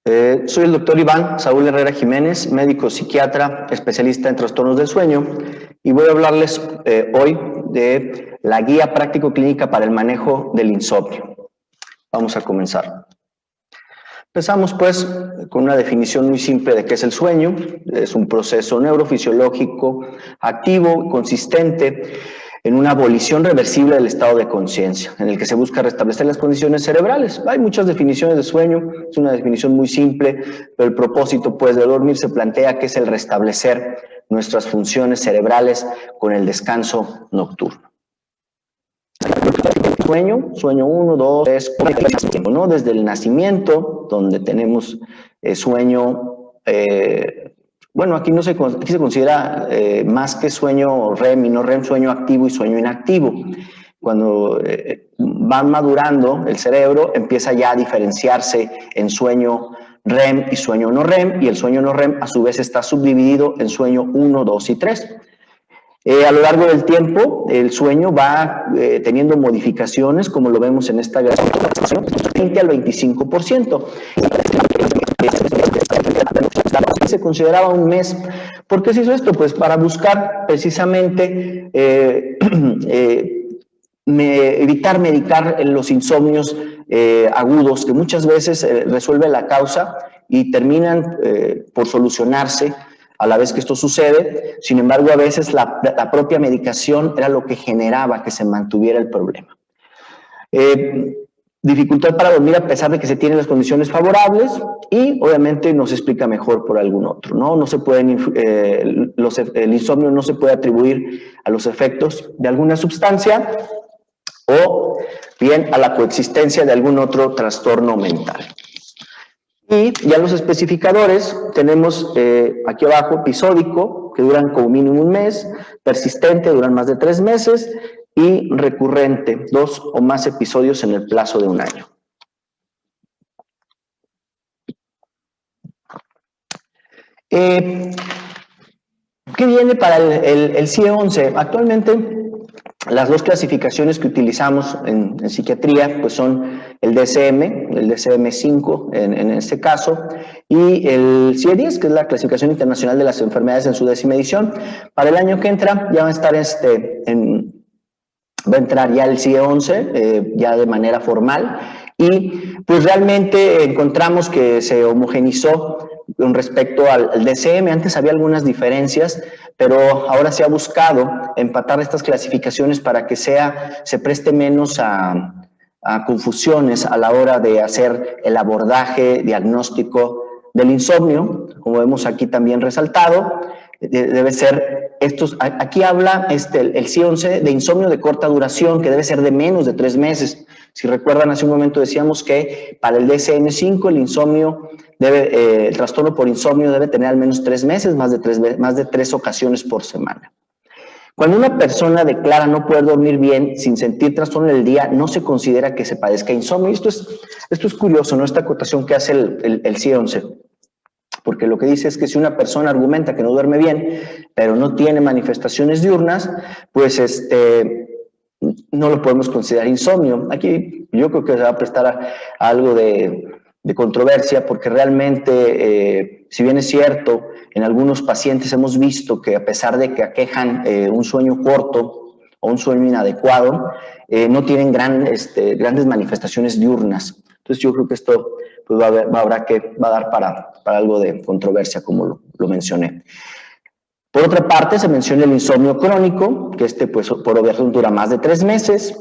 Soy el doctor Iván Saúl Herrera Jiménez, médico psiquiatra, especialista en trastornos del sueño, y voy a hablarles hoy de la guía práctico-clínica para el manejo del insomnio. Vamos a comenzar. Empezamos pues con una definición muy simple de qué es el sueño. Es un proceso neurofisiológico activo, consistente en una abolición reversible del estado de conciencia, en el que se busca restablecer las condiciones cerebrales. Hay muchas definiciones de sueño, es una definición muy simple, pero el propósito pues de dormir se plantea que es el restablecer nuestras funciones cerebrales con el descanso nocturno. Sueño 1, 2, 3, 4, ¿no? Desde el nacimiento, donde tenemos sueño, bueno, aquí se considera más que sueño REM y no REM, sueño activo y sueño inactivo. Cuando van madurando el cerebro, empieza ya a diferenciarse en sueño REM y sueño no REM, y el sueño no REM a su vez está subdividido en sueño 1, 2 y 3. A lo largo del tiempo, el sueño va teniendo modificaciones, como lo vemos en esta grabación, 20 al 25%. Se consideraba un mes. ¿Por qué se hizo esto? Pues para buscar precisamente evitar medicar los insomnios agudos, que muchas veces resuelve la causa y terminan por solucionarse a la vez que esto sucede. Sin embargo, a veces la propia medicación era lo que generaba que se mantuviera el problema. Dificultad para dormir a pesar de que se tienen las condiciones favorables, y obviamente no se explica mejor por algún otro, ¿no? No se pueden, el insomnio no se puede atribuir a los efectos de alguna sustancia o bien a la coexistencia de algún otro trastorno mental. Y ya los especificadores tenemos aquí abajo episódico, que duran como mínimo un mes, persistente, duran más de 3 meses, y recurrente, 2 o más episodios en el plazo de un año. ¿Qué viene para el CIE-11? Actualmente las dos clasificaciones que utilizamos en psiquiatría pues son el DSM, el DSM-5 en este caso, y el CIE-10, que es la clasificación internacional de las enfermedades en su 10ª edición. Para el año que entra ya va a estar va a entrar ya el CIE-11, ya de manera formal, y pues realmente encontramos que se homogenizó con respecto al DSM. Antes había algunas diferencias, pero ahora se ha buscado empatar estas clasificaciones para que se preste menos a confusiones a la hora de hacer el abordaje diagnóstico del insomnio, como vemos aquí también resaltado. Debe ser aquí habla el CIE-11 de insomnio de corta duración, que debe ser de menos de 3 meses. Si recuerdan, hace un momento decíamos que para el DSM-5 el insomnio el trastorno por insomnio debe tener al menos 3 meses, más de 3 ocasiones por semana. Cuando una persona declara no poder dormir bien sin sentir trastorno en el día, no se considera que se padezca insomnio. Y esto es curioso, ¿no? Esta acotación que hace el CIE-11. Porque lo que dice es que si una persona argumenta que no duerme bien, pero no tiene manifestaciones diurnas, pues no lo podemos considerar insomnio. Aquí yo creo que se va a prestar a algo de controversia, porque realmente, si bien es cierto, en algunos pacientes hemos visto que a pesar de que aquejan un sueño corto o un sueño inadecuado, no tienen grandes manifestaciones diurnas. Entonces yo creo que esto pues, va a dar para algo de controversia, como lo mencioné. Por otra parte, se menciona el insomnio crónico, que pues, por obvia razón dura más de 3 meses,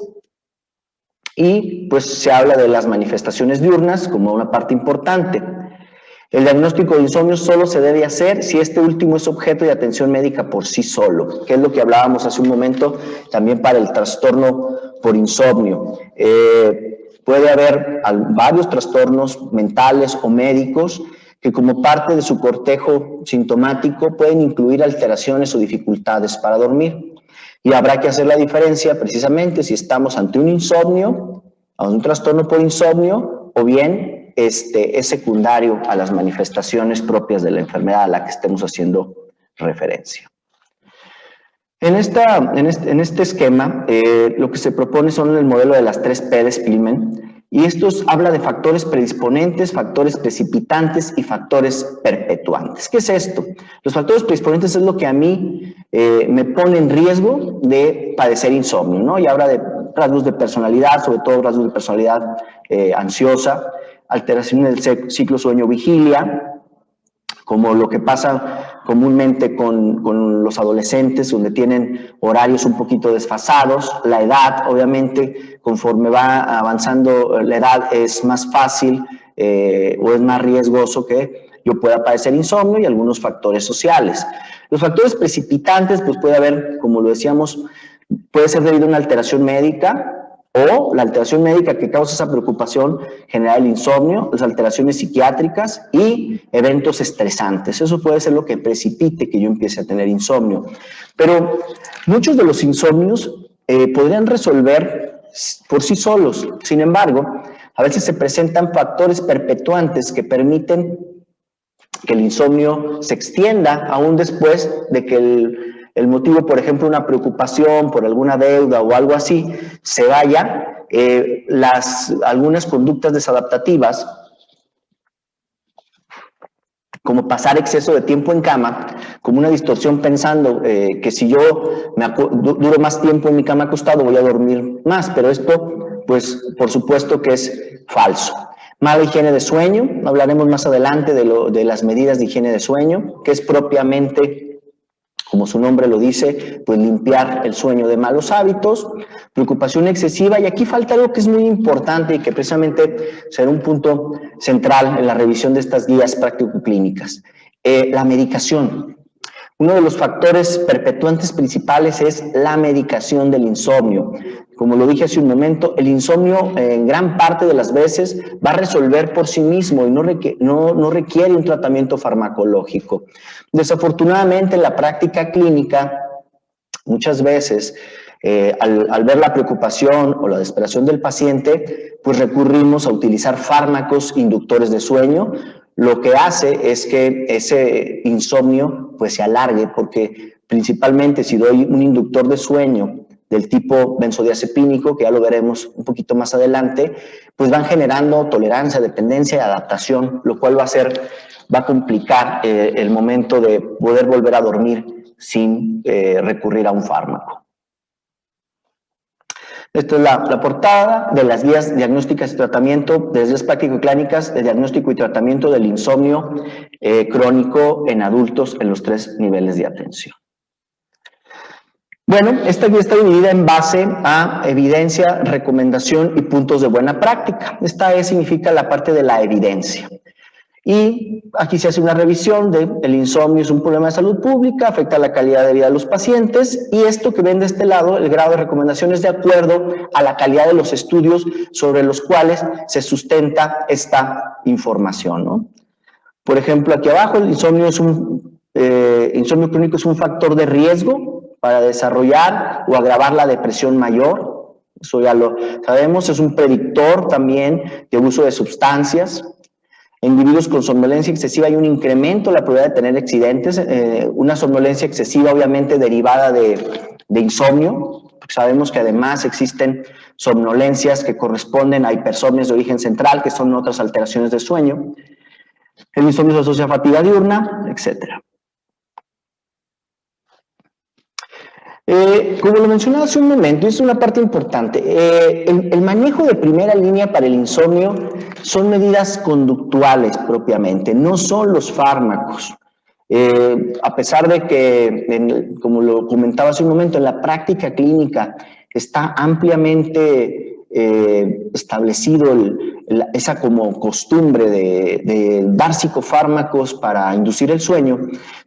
y pues se habla de las manifestaciones diurnas como una parte importante. El diagnóstico de insomnio solo se debe hacer si este último es objeto de atención médica por sí solo, que es lo que hablábamos hace un momento también para el trastorno por insomnio. Puede haber varios trastornos mentales o médicos que como parte de su cortejo sintomático pueden incluir alteraciones o dificultades para dormir. Y habrá que hacer la diferencia precisamente si estamos ante un insomnio, a un trastorno por insomnio, o bien es secundario a las manifestaciones propias de la enfermedad a la que estemos haciendo referencia. En este esquema, lo que se propone son el modelo de las 3P de Spielman, Y esto habla de factores predisponentes, factores precipitantes y factores perpetuantes. ¿Qué es esto? Los factores predisponentes es lo que a mí me pone en riesgo de padecer insomnio, ¿no? Y habla de rasgos de personalidad, sobre todo rasgos de personalidad ansiosa, alteración del ciclo sueño-vigilia, como lo que pasa comúnmente con los adolescentes, donde tienen horarios un poquito desfasados. La edad, obviamente, conforme va avanzando la edad, es más fácil o es más riesgoso que yo pueda padecer insomnio, y algunos factores sociales. Los factores precipitantes, pues puede haber, como lo decíamos, puede ser debido a una alteración médica, o la alteración médica que causa esa preocupación genera el insomnio, las alteraciones psiquiátricas y eventos estresantes. Eso puede ser lo que precipite que yo empiece a tener insomnio. Pero muchos de los insomnios podrían resolver por sí solos. Sin embargo, a veces se presentan factores perpetuantes que permiten que el insomnio se extienda aún después de que el motivo, por ejemplo, una preocupación por alguna deuda o algo así, se vaya. Algunas conductas desadaptativas, como pasar exceso de tiempo en cama, como una distorsión pensando que si yo duro más tiempo en mi cama acostado voy a dormir más, pero esto, pues, por supuesto que es falso. Mala higiene de sueño, hablaremos más adelante de las medidas de higiene de sueño, que es propiamente, como su nombre lo dice, pues limpiar el sueño de malos hábitos. Preocupación excesiva, y aquí falta algo que es muy importante y que precisamente será un punto central en la revisión de estas guías práctico-clínicas. La medicación. Uno de los factores perpetuantes principales es la medicación del insomnio. Como lo dije hace un momento, el insomnio en gran parte de las veces va a resolver por sí mismo y no requiere un tratamiento farmacológico. Desafortunadamente, en la práctica clínica, muchas veces, al ver la preocupación o la desesperación del paciente, pues recurrimos a utilizar fármacos inductores de sueño, lo que hace es que ese insomnio pues se alargue, porque principalmente si doy un inductor de sueño del tipo benzodiazepínico, que ya lo veremos un poquito más adelante, pues van generando tolerancia, dependencia y adaptación, lo cual va a complicar el momento de poder volver a dormir sin recurrir a un fármaco. Esta es la portada de las guías diagnósticas y tratamiento, de las guías práctico-clínicas de diagnóstico y tratamiento del insomnio crónico en adultos en los 3 niveles de atención. Bueno, esta guía está dividida en base a evidencia, recomendación y puntos de buena práctica. Esta significa la parte de la evidencia. Y aquí se hace una revisión de el insomnio es un problema de salud pública, afecta la calidad de vida de los pacientes, y esto que ven de este lado, el grado de recomendación, es de acuerdo a la calidad de los estudios sobre los cuales se sustenta esta información, ¿no? Por ejemplo, aquí abajo, el insomnio crónico es un factor de riesgo para desarrollar o agravar la depresión mayor. Eso ya lo sabemos, es un predictor también de uso de sustancias. En individuos con somnolencia excesiva hay un incremento en la probabilidad de tener accidentes, una somnolencia excesiva obviamente derivada de insomnio. Sabemos que además existen somnolencias que corresponden a hipersomnias de origen central, que son otras alteraciones de sueño. El insomnio se asocia a fatiga diurna, etcétera. Como lo mencionaba hace un momento, y es una parte importante, el manejo de primera línea para el insomnio son medidas conductuales propiamente, no son los fármacos. A pesar de que, como lo comentaba hace un momento, en la práctica clínica está ampliamente establecido esa como costumbre de dar psicofármacos para inducir el sueño,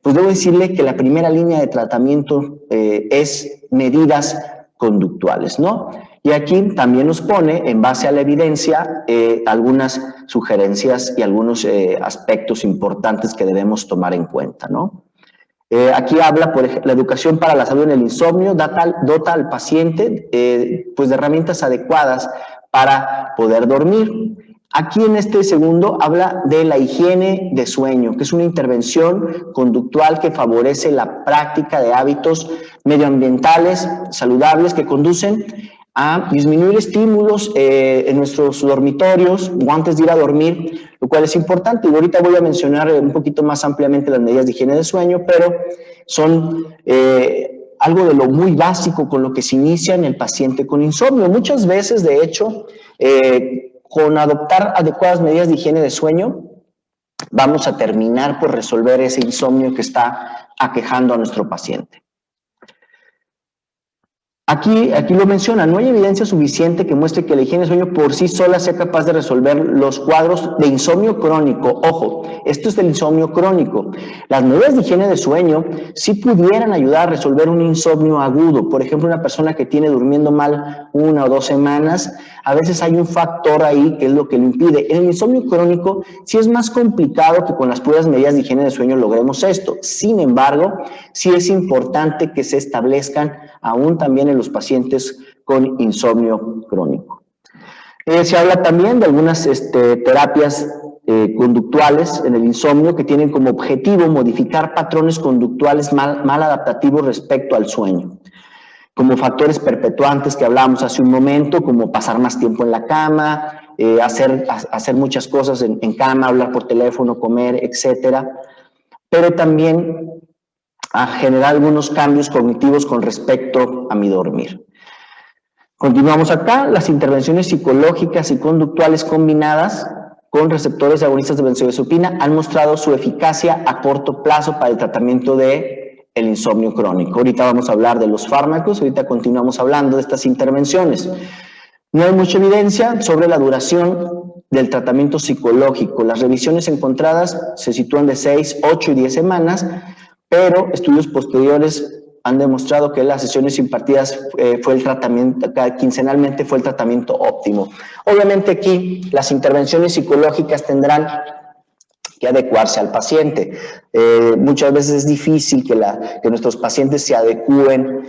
pues debo decirle que la primera línea de tratamiento es medidas conductuales, ¿no? Y aquí también nos pone, en base a la evidencia, algunas sugerencias y algunos aspectos importantes que debemos tomar en cuenta, ¿no? Aquí habla, por ejemplo, la educación para la salud en el insomnio dota al paciente pues de herramientas adecuadas para poder dormir. Aquí en este segundo habla de la higiene de sueño, que es una intervención conductual que favorece la práctica de hábitos medioambientales saludables que conducen a disminuir estímulos en nuestros dormitorios o antes de ir a dormir, lo cual es importante. Y ahorita voy a mencionar un poquito más ampliamente las medidas de higiene de sueño, pero son algo de lo muy básico con lo que se inicia en el paciente con insomnio. Muchas veces, de hecho, con adoptar adecuadas medidas de higiene de sueño, vamos a terminar por resolver ese insomnio que está aquejando a nuestro paciente. Aquí lo menciona, no hay evidencia suficiente que muestre que la higiene de sueño por sí sola sea capaz de resolver los cuadros de insomnio crónico. Ojo, esto es del insomnio crónico. Las medidas de higiene de sueño sí pudieran ayudar a resolver un insomnio agudo. Por ejemplo, una persona que tiene durmiendo mal 1 o 2 semanas, a veces hay un factor ahí que es lo que lo impide. En el insomnio crónico sí es más complicado que con las puras medidas de higiene de sueño logremos esto. Sin embargo, sí es importante que se establezcan aún también en los pacientes con insomnio crónico. Se habla también de algunas terapias conductuales en el insomnio que tienen como objetivo modificar patrones conductuales mal adaptativos respecto al sueño, como factores perpetuantes que hablábamos hace un momento, como pasar más tiempo en la cama, hacer muchas cosas en cama, hablar por teléfono, comer, etcétera, pero también a generar algunos cambios cognitivos con respecto a mi dormir. Continuamos acá, las intervenciones psicológicas y conductuales combinadas con receptores agonistas de benzodiazepina han mostrado su eficacia a corto plazo para el tratamiento del insomnio crónico. Ahorita vamos a hablar de los fármacos, ahorita continuamos hablando de estas intervenciones. No hay mucha evidencia sobre la duración del tratamiento psicológico. Las revisiones encontradas se sitúan de 6, 8 y 10 semanas, pero estudios posteriores han demostrado que las sesiones impartidas fue el tratamiento, quincenalmente fue el tratamiento óptimo. Obviamente aquí las intervenciones psicológicas tendrán que adecuarse al paciente. Muchas veces es difícil que nuestros pacientes se adecúen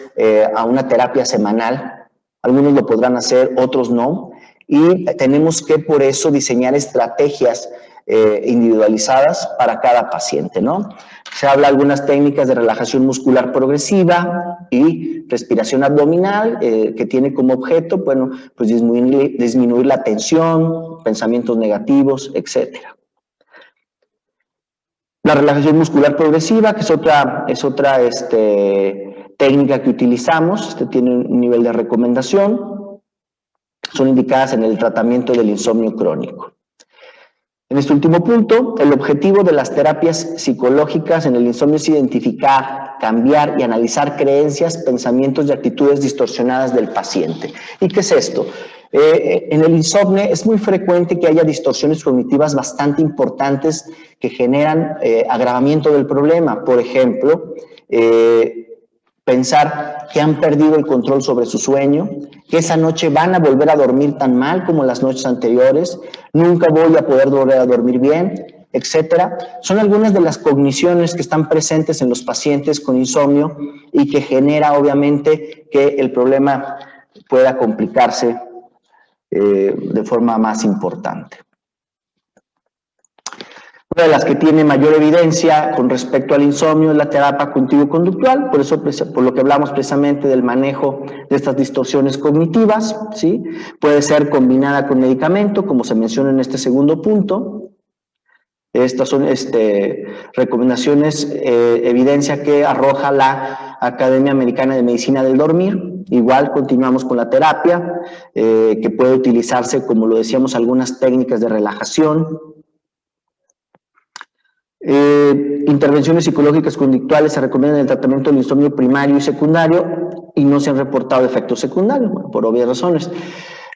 a una terapia semanal. Algunos lo podrán hacer, otros no. Y tenemos que por eso diseñar estrategias individualizadas para cada paciente, ¿no? Se habla de algunas técnicas de relajación muscular progresiva y respiración abdominal que tiene como objeto, bueno, pues disminuir la tensión, pensamientos negativos, etcétera. La relajación muscular progresiva, que es otra técnica que utilizamos, tiene un nivel de recomendación, son indicadas en el tratamiento del insomnio crónico. En este último punto, el objetivo de las terapias psicológicas en el insomnio es identificar, cambiar y analizar creencias, pensamientos y actitudes distorsionadas del paciente. ¿Y qué es esto? En el insomnio es muy frecuente que haya distorsiones cognitivas bastante importantes que generan agravamiento del problema. Por ejemplo, pensar que han perdido el control sobre su sueño, que esa noche van a volver a dormir tan mal como las noches anteriores, nunca voy a poder volver a dormir bien, etcétera. Son algunas de las cogniciones que están presentes en los pacientes con insomnio y que genera obviamente que el problema pueda complicarse de forma más importante. Una de las que tiene mayor evidencia con respecto al insomnio es la terapia cognitivo-conductual, por lo que hablamos precisamente del manejo de estas distorsiones cognitivas, ¿sí? Puede ser combinada con medicamento, como se menciona en este segundo punto. Estas son recomendaciones, evidencia que arroja la Academia Americana de Medicina del Dormir. Igual continuamos con la terapia, que puede utilizarse, como lo decíamos, algunas técnicas de relajación. Intervenciones psicológicas conductuales se recomiendan en el tratamiento del insomnio primario y secundario y no se han reportado efectos secundarios, bueno, por obvias razones.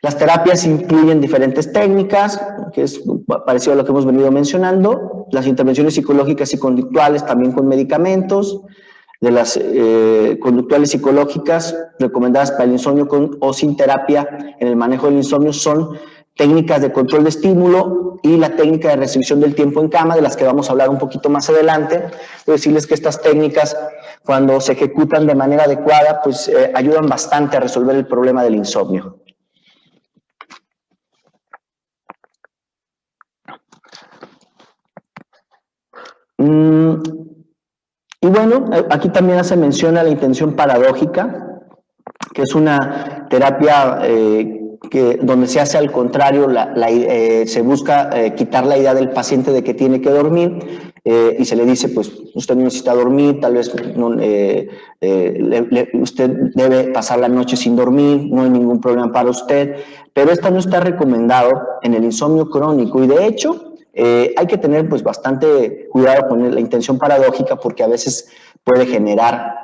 Las terapias incluyen diferentes técnicas, que es parecido a lo que hemos venido mencionando, las intervenciones psicológicas y conductuales también con medicamentos, de las conductuales psicológicas recomendadas para el insomnio con o sin terapia en el manejo del insomnio son técnicas de control de estímulo y la técnica de restricción del tiempo en cama, de las que vamos a hablar un poquito más adelante. Quiero decirles que estas técnicas, cuando se ejecutan de manera adecuada, pues ayudan bastante a resolver el problema del insomnio. Y bueno, aquí también se menciona la intención paradójica, que es una terapia donde se hace al contrario, se busca quitar la idea del paciente de que tiene que dormir y se le dice, pues usted no necesita dormir, tal vez no, usted debe pasar la noche sin dormir, no hay ningún problema para usted, pero esto no está recomendado en el insomnio crónico y de hecho hay que tener pues bastante cuidado con la intención paradójica porque a veces puede generar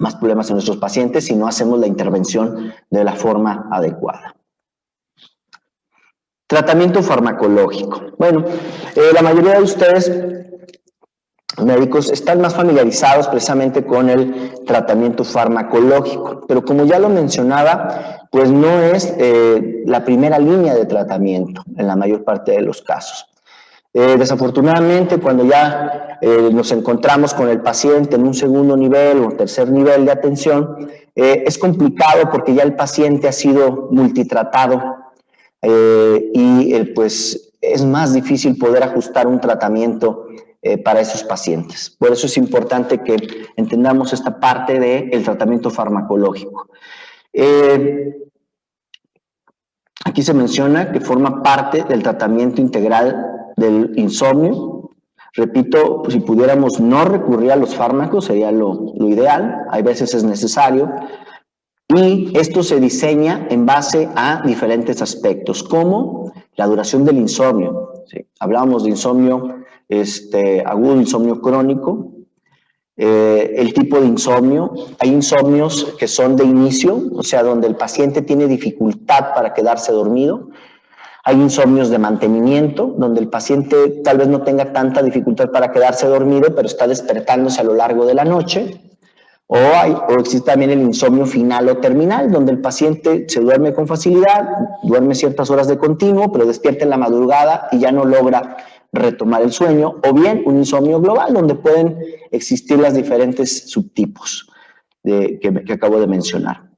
más problemas en nuestros pacientes si no hacemos la intervención de la forma adecuada. Tratamiento farmacológico. Bueno, la mayoría de ustedes, médicos, están más familiarizados precisamente con el tratamiento farmacológico, pero como ya lo mencionaba, pues no es la primera línea de tratamiento en la mayor parte de los casos. Desafortunadamente, cuando ya nos encontramos con el paciente en un segundo nivel o tercer nivel de atención, es complicado porque ya el paciente ha sido multitratado y pues es más difícil poder ajustar un tratamiento para esos pacientes. Por eso es importante que entendamos esta parte del tratamiento farmacológico. Aquí se menciona que forma parte del tratamiento integral del insomnio. Repito, si pudiéramos no recurrir a los fármacos sería lo ideal, hay veces es necesario, y esto se diseña en base a diferentes aspectos, como la duración del insomnio. ¿Sí? Hablábamos de insomnio agudo, insomnio crónico, el tipo de insomnio. Hay insomnios que son de inicio, o sea, donde el paciente tiene dificultad para quedarse dormido. Hay insomnios de mantenimiento, donde el paciente tal vez no tenga tanta dificultad para quedarse dormido, pero está despertándose a lo largo de la noche. O existe también el insomnio final o terminal, donde el paciente se duerme con facilidad, duerme ciertas horas de continuo, pero despierta en la madrugada y ya no logra retomar el sueño. O bien un insomnio global, donde pueden existir los diferentes subtipos que acabo de mencionar.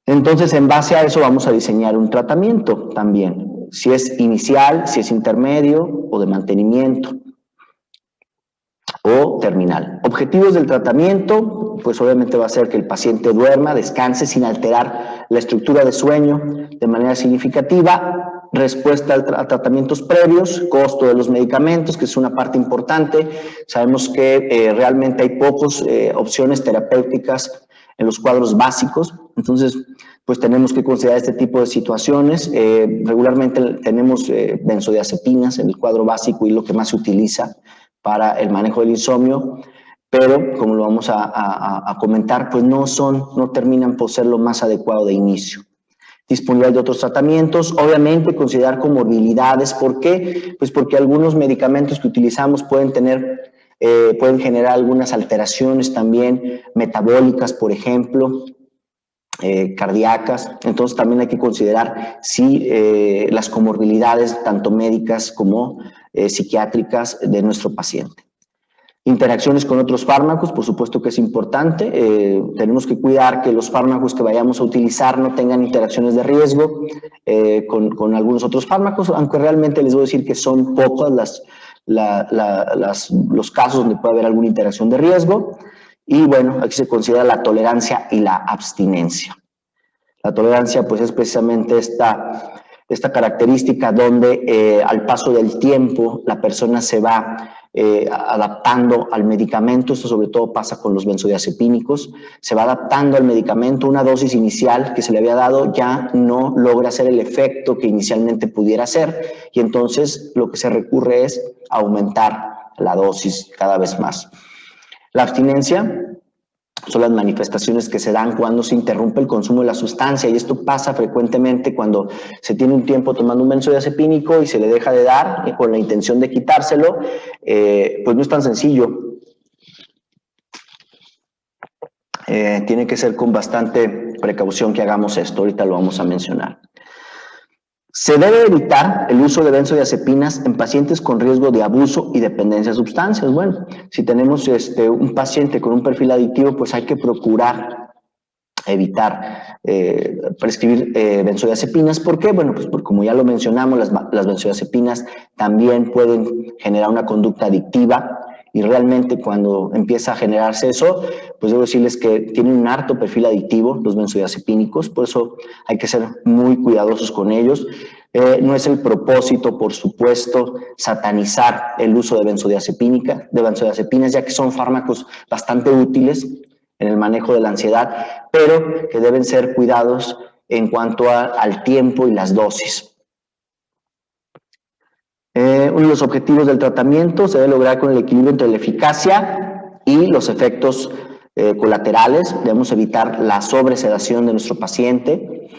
Entonces, en base a eso vamos a diseñar un tratamiento también, si es inicial, si es intermedio o de mantenimiento o terminal. Objetivos del tratamiento, pues obviamente va a ser que el paciente duerma, descanse sin alterar la estructura de sueño de manera significativa, respuesta a tratamientos previos, costo de los medicamentos, que es una parte importante. Sabemos que realmente hay pocas opciones terapéuticas en los cuadros básicos, entonces pues tenemos que considerar este tipo de situaciones. Regularmente tenemos benzodiazepinas en el cuadro básico y lo que más se utiliza para el manejo del insomnio, pero como lo vamos a comentar, pues no terminan por ser lo más adecuado de inicio. Disponibilidad de otros tratamientos, obviamente considerar comorbilidades. ¿Por qué? Pues porque algunos medicamentos que utilizamos pueden generar algunas alteraciones también metabólicas, por ejemplo, cardíacas. Entonces también hay que considerar si las comorbilidades, tanto médicas como psiquiátricas de nuestro paciente. Interacciones con otros fármacos, por supuesto que es importante. Tenemos que cuidar que los fármacos que vayamos a utilizar no tengan interacciones de riesgo con algunos otros fármacos, aunque realmente les voy a decir que son pocos los casos donde puede haber alguna interacción de riesgo. Y bueno, aquí se considera la tolerancia y la abstinencia. La tolerancia pues es precisamente esta característica donde al paso del tiempo la persona se va adaptando al medicamento. Esto sobre todo pasa con los benzodiazepínicos, se va adaptando al medicamento. Una dosis inicial que se le había dado ya no logra hacer el efecto que inicialmente pudiera hacer y entonces lo que se recurre es aumentar la dosis cada vez más. La abstinencia son las manifestaciones que se dan cuando se interrumpe el consumo de la sustancia y esto pasa frecuentemente cuando se tiene un tiempo tomando un benzodiazepínico y se le deja de dar con la intención de quitárselo, pues no es tan sencillo. Tiene que ser con bastante precaución que hagamos esto, ahorita lo vamos a mencionar. Se debe evitar el uso de benzodiazepinas en pacientes con riesgo de abuso y dependencia de sustancias. Bueno, si tenemos un paciente con un perfil adictivo, pues hay que procurar evitar prescribir benzodiazepinas. ¿Por qué? Bueno, pues porque como ya lo mencionamos, las benzodiazepinas también pueden generar una conducta adictiva y realmente cuando empieza a generarse eso, pues debo decirles que tienen un alto perfil adictivo los benzodiazepínicos, por eso hay que ser muy cuidadosos con ellos. No es el propósito, por supuesto, satanizar el uso de benzodiazepinas, ya que son fármacos bastante útiles en el manejo de la ansiedad, pero que deben ser cuidados en cuanto al tiempo y las dosis. Uno de los objetivos del tratamiento se debe lograr con el equilibrio entre la eficacia y los efectos colaterales. Debemos evitar la sobresedación de nuestro paciente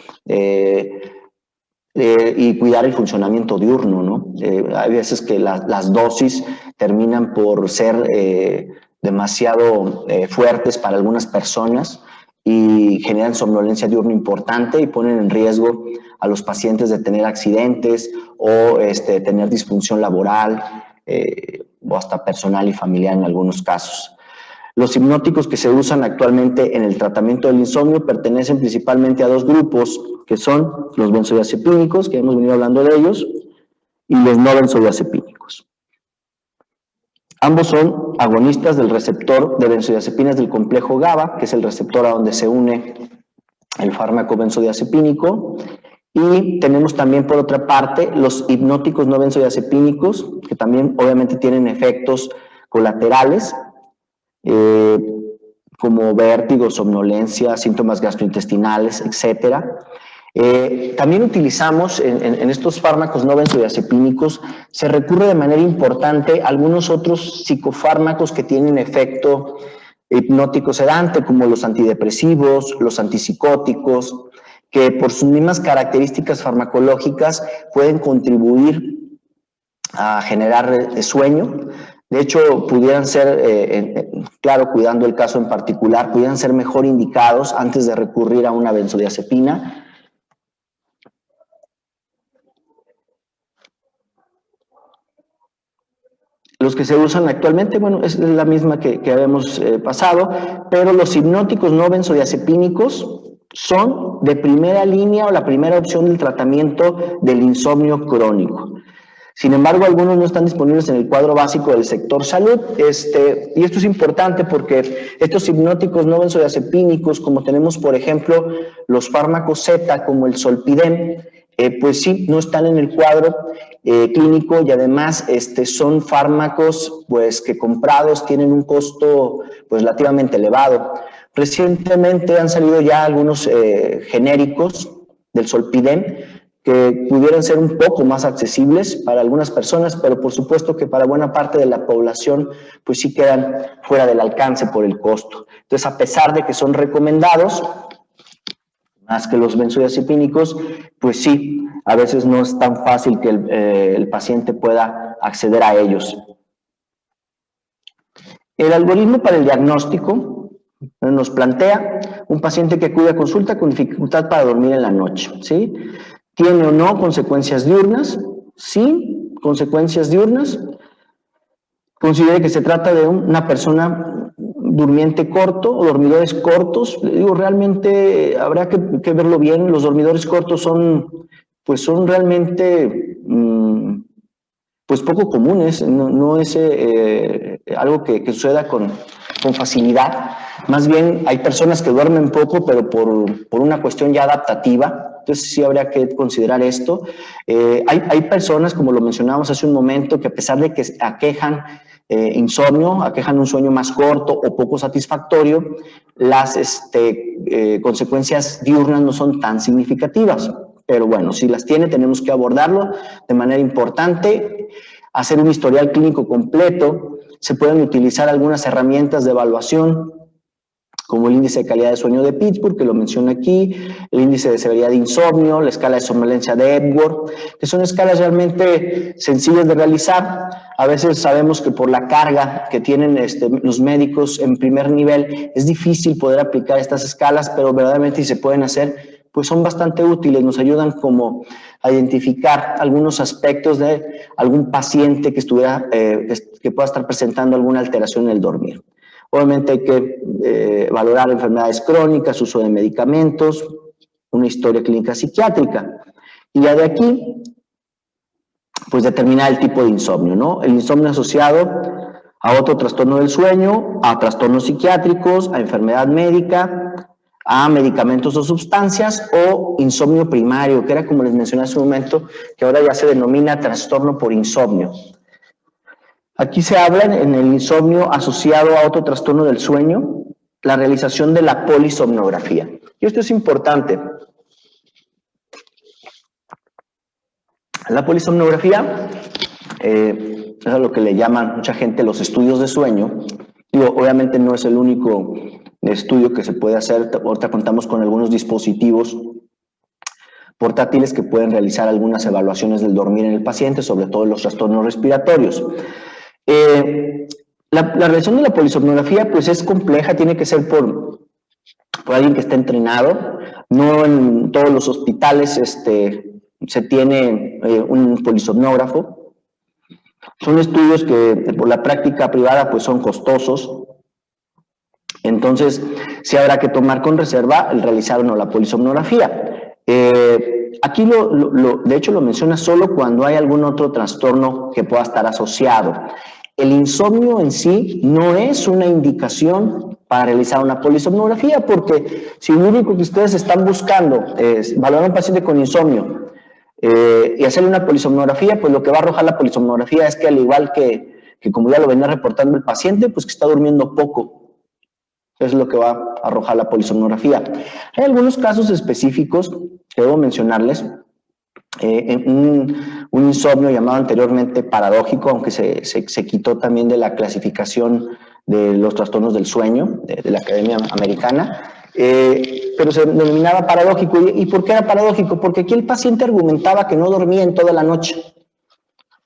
y cuidar el funcionamiento diurno, ¿no? Hay veces que las dosis terminan por ser demasiado fuertes para algunas personas y generan somnolencia diurna importante y ponen en riesgo a los pacientes de tener accidentes o tener disfunción laboral o hasta personal y familiar en algunos casos. Los hipnóticos que se usan actualmente en el tratamiento del insomnio pertenecen principalmente a dos grupos, que son los benzodiazepínicos, que hemos venido hablando de ellos, y los no benzodiazepínicos. Ambos son agonistas del receptor de benzodiazepinas del complejo GABA, que es el receptor a donde se une el fármaco benzodiazepínico. Y tenemos también, por otra parte, los hipnóticos no benzodiazepínicos, que también obviamente tienen efectos colaterales, como vértigo, somnolencia, síntomas gastrointestinales, etcétera. También utilizamos en estos fármacos no benzodiazepínicos, se recurre de manera importante a algunos otros psicofármacos que tienen efecto hipnótico sedante, como los antidepresivos, los antipsicóticos, que por sus mismas características farmacológicas pueden contribuir a generar sueño. De hecho, pudieran ser, claro, cuidando el caso en particular, pudieran ser mejor indicados antes de recurrir a una benzodiazepina. Los que se usan actualmente, bueno, es la misma que habíamos pasado, pero los hipnóticos no benzodiazepínicos son de primera línea o la primera opción del tratamiento del insomnio crónico. Sin embargo, algunos no están disponibles en el cuadro básico del sector salud, y esto es importante porque estos hipnóticos no benzodiazepínicos, como tenemos, por ejemplo, los fármacos Z, como el Zolpidem, pues sí, no están en el cuadro clínico y además son fármacos pues, que comprados tienen un costo pues, relativamente elevado. Recientemente han salido ya algunos genéricos del Zolpidem que pudieran ser un poco más accesibles para algunas personas, pero por supuesto que para buena parte de la población pues sí quedan fuera del alcance por el costo. Entonces, a pesar de que son recomendados, más que los benzodiazepínicos, pues sí, a veces no es tan fácil que el paciente pueda acceder a ellos. El algoritmo para el diagnóstico nos plantea un paciente que acude a consulta con dificultad para dormir en la noche, ¿sí? ¿Tiene o no consecuencias diurnas? Sí, consecuencias diurnas. Considere que se trata de una persona durmiente corto o dormidores cortos. Digo, realmente habrá que verlo bien. Los dormidores cortos son realmente pues poco comunes. No es algo que suceda con facilidad. Más bien hay personas que duermen poco, pero por una cuestión ya adaptativa. Entonces sí habría que considerar esto. Hay personas, como lo mencionábamos hace un momento, que a pesar de que aquejan insomnio, aquejan un sueño más corto o poco satisfactorio, las consecuencias diurnas no son tan significativas. Pero bueno, si las tiene, tenemos que abordarlo de manera importante, hacer un historial clínico completo. Se pueden utilizar algunas herramientas de evaluación, como el índice de calidad de sueño de Pittsburgh, que lo menciona aquí, el índice de severidad de insomnio, la escala de somnolencia de Epworth, que son escalas realmente sencillas de realizar. A veces sabemos que por la carga que tienen los médicos en primer nivel, es difícil poder aplicar estas escalas, pero verdaderamente si se pueden hacer, pues son bastante útiles, nos ayudan como a identificar algunos aspectos de algún paciente que pueda estar presentando alguna alteración en el dormir. Obviamente hay que valorar enfermedades crónicas, uso de medicamentos, una historia clínica psiquiátrica. Y ya de aquí, pues determinar el tipo de insomnio, ¿no? El insomnio asociado a otro trastorno del sueño, a trastornos psiquiátricos, a enfermedad médica, a medicamentos o sustancias, o insomnio primario, que era como les mencioné hace un momento, que ahora ya se denomina trastorno por insomnio. Aquí se habla en el insomnio asociado a otro trastorno del sueño, la realización de la polisomnografía. Y esto es importante. La polisomnografía es a lo que le llaman mucha gente los estudios de sueño. Digo, obviamente no es el único estudio que se puede hacer. Ahorita contamos con algunos dispositivos portátiles que pueden realizar algunas evaluaciones del dormir en el paciente, sobre todo en los trastornos respiratorios. La realización de la polisomnografía pues es compleja, tiene que ser por alguien que esté entrenado. No en todos los hospitales se tiene un polisomnógrafo. Son estudios que por la práctica privada pues son costosos. Entonces, sí habrá que tomar con reserva el realizar o no la polisomnografía. Aquí de hecho lo menciona solo cuando hay algún otro trastorno que pueda estar asociado. El insomnio en sí no es una indicación para realizar una polisomnografía, porque si lo único que ustedes están buscando es valorar a un paciente con insomnio y hacerle una polisomnografía, pues lo que va a arrojar la polisomnografía es que al igual que como ya lo venía reportando el paciente, pues que está durmiendo poco. Es lo que va a arrojar la polisomnografía. Hay algunos casos específicos que debo mencionarles. Un insomnio llamado anteriormente paradójico, aunque se quitó también de la clasificación de los trastornos del sueño de la Academia Americana, pero se denominaba paradójico. ¿Y por qué era paradójico? Porque aquí el paciente argumentaba que no dormía en toda la noche,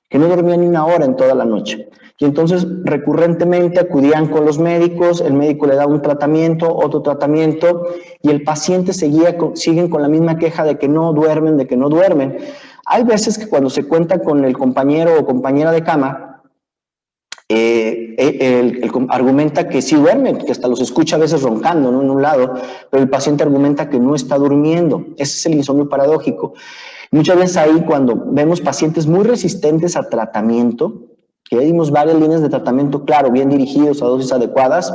que no dormía ni una hora en toda la noche. Y entonces recurrentemente acudían con los médicos, el médico le daba un tratamiento, otro tratamiento, y el paciente siguen con la misma queja de que no duermen, de que no duermen. Hay veces que cuando se cuenta con el compañero o compañera de cama, argumenta que sí duermen, que hasta los escucha a veces roncando, ¿no?, en un lado, pero el paciente argumenta que no está durmiendo. Ese es el insomnio paradójico. Muchas veces ahí cuando vemos pacientes muy resistentes a tratamiento, que dimos varias líneas de tratamiento, claro, bien dirigidos a dosis adecuadas,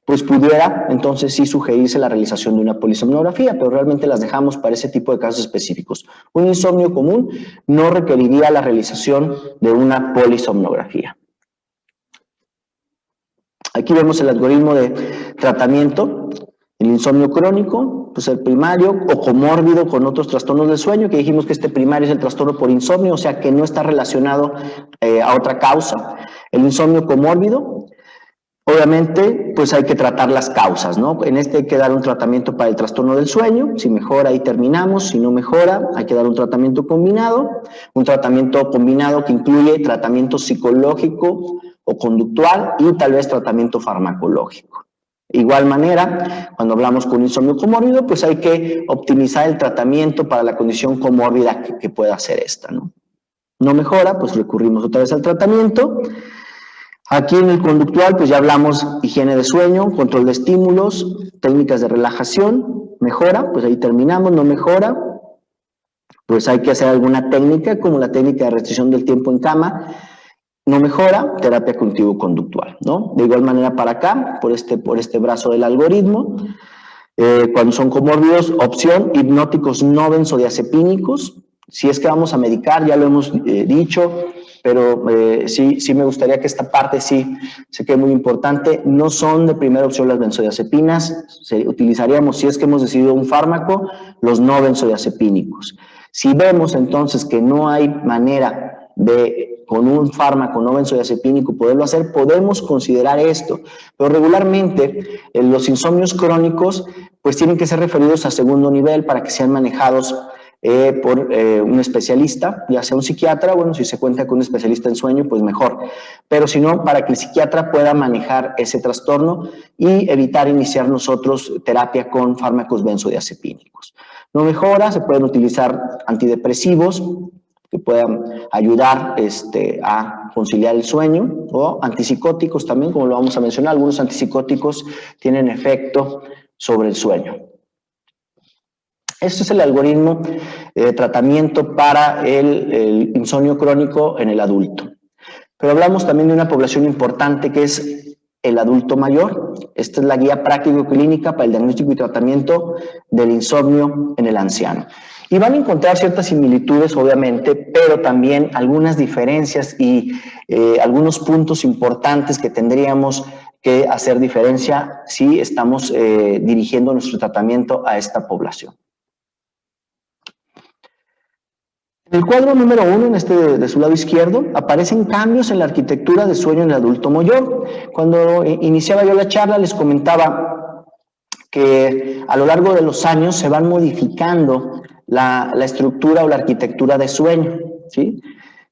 pues pudiera entonces sí sugerirse la realización de una polisomnografía, pero realmente las dejamos para ese tipo de casos específicos. Un insomnio común no requeriría la realización de una polisomnografía. Aquí vemos el algoritmo de tratamiento. El insomnio crónico, pues el primario o comórbido con otros trastornos del sueño, que dijimos que este primario es el trastorno por insomnio, o sea que no está relacionado a otra causa. El insomnio comórbido, obviamente, pues hay que tratar las causas, ¿no? En este hay que dar un tratamiento para el trastorno del sueño. Si mejora, ahí terminamos. Si no mejora, hay que dar un tratamiento combinado que incluye tratamiento psicológico o conductual y tal vez tratamiento farmacológico. De igual manera, cuando hablamos con insomnio comórbido, pues hay que optimizar el tratamiento para la condición comórbida que pueda ser esta, ¿no? No mejora, pues recurrimos otra vez al tratamiento. Aquí en el conductual, pues ya hablamos higiene de sueño, control de estímulos, técnicas de relajación. Mejora, pues ahí terminamos. No mejora, pues hay que hacer alguna técnica, como la técnica de restricción del tiempo en cama. No mejora, terapia cognitivo-conductual, ¿no? De igual manera para acá, por este brazo del algoritmo, cuando son comórbidos, opción, hipnóticos no benzodiazepínicos. Si es que vamos a medicar, ya lo hemos dicho, pero sí me gustaría que esta parte sí se quede muy importante. No son de primera opción las benzodiazepinas. Utilizaríamos, si es que hemos decidido un fármaco, los no benzodiazepínicos. Si vemos entonces que no hay manera de con un fármaco no benzodiazepínico poderlo hacer, podemos considerar esto, pero regularmente los insomnios crónicos pues tienen que ser referidos a segundo nivel para que sean manejados por un especialista, ya sea un psiquiatra. Bueno, si se cuenta con un especialista en sueño, pues mejor, pero si no, para que el psiquiatra pueda manejar ese trastorno y evitar iniciar nosotros terapia con fármacos benzodiazepínicos. No mejora, se pueden utilizar antidepresivos que puedan ayudar a conciliar el sueño, o antipsicóticos también, como lo vamos a mencionar. Algunos antipsicóticos tienen efecto sobre el sueño. Este es el algoritmo de tratamiento para el insomnio crónico en el adulto. Pero hablamos también de una población importante que es el adulto mayor. Esta es la guía práctico-clínica para el diagnóstico y tratamiento del insomnio en el anciano. Y van a encontrar ciertas similitudes, obviamente, pero también algunas diferencias y algunos puntos importantes que tendríamos que hacer diferencia si estamos dirigiendo nuestro tratamiento a esta población. En el cuadro número 1, en este de su lado izquierdo, aparecen cambios en la arquitectura de sueño en el adulto mayor. Cuando iniciaba yo la charla les comentaba que a lo largo de los años se van modificando la estructura o la arquitectura de sueño, ¿sí?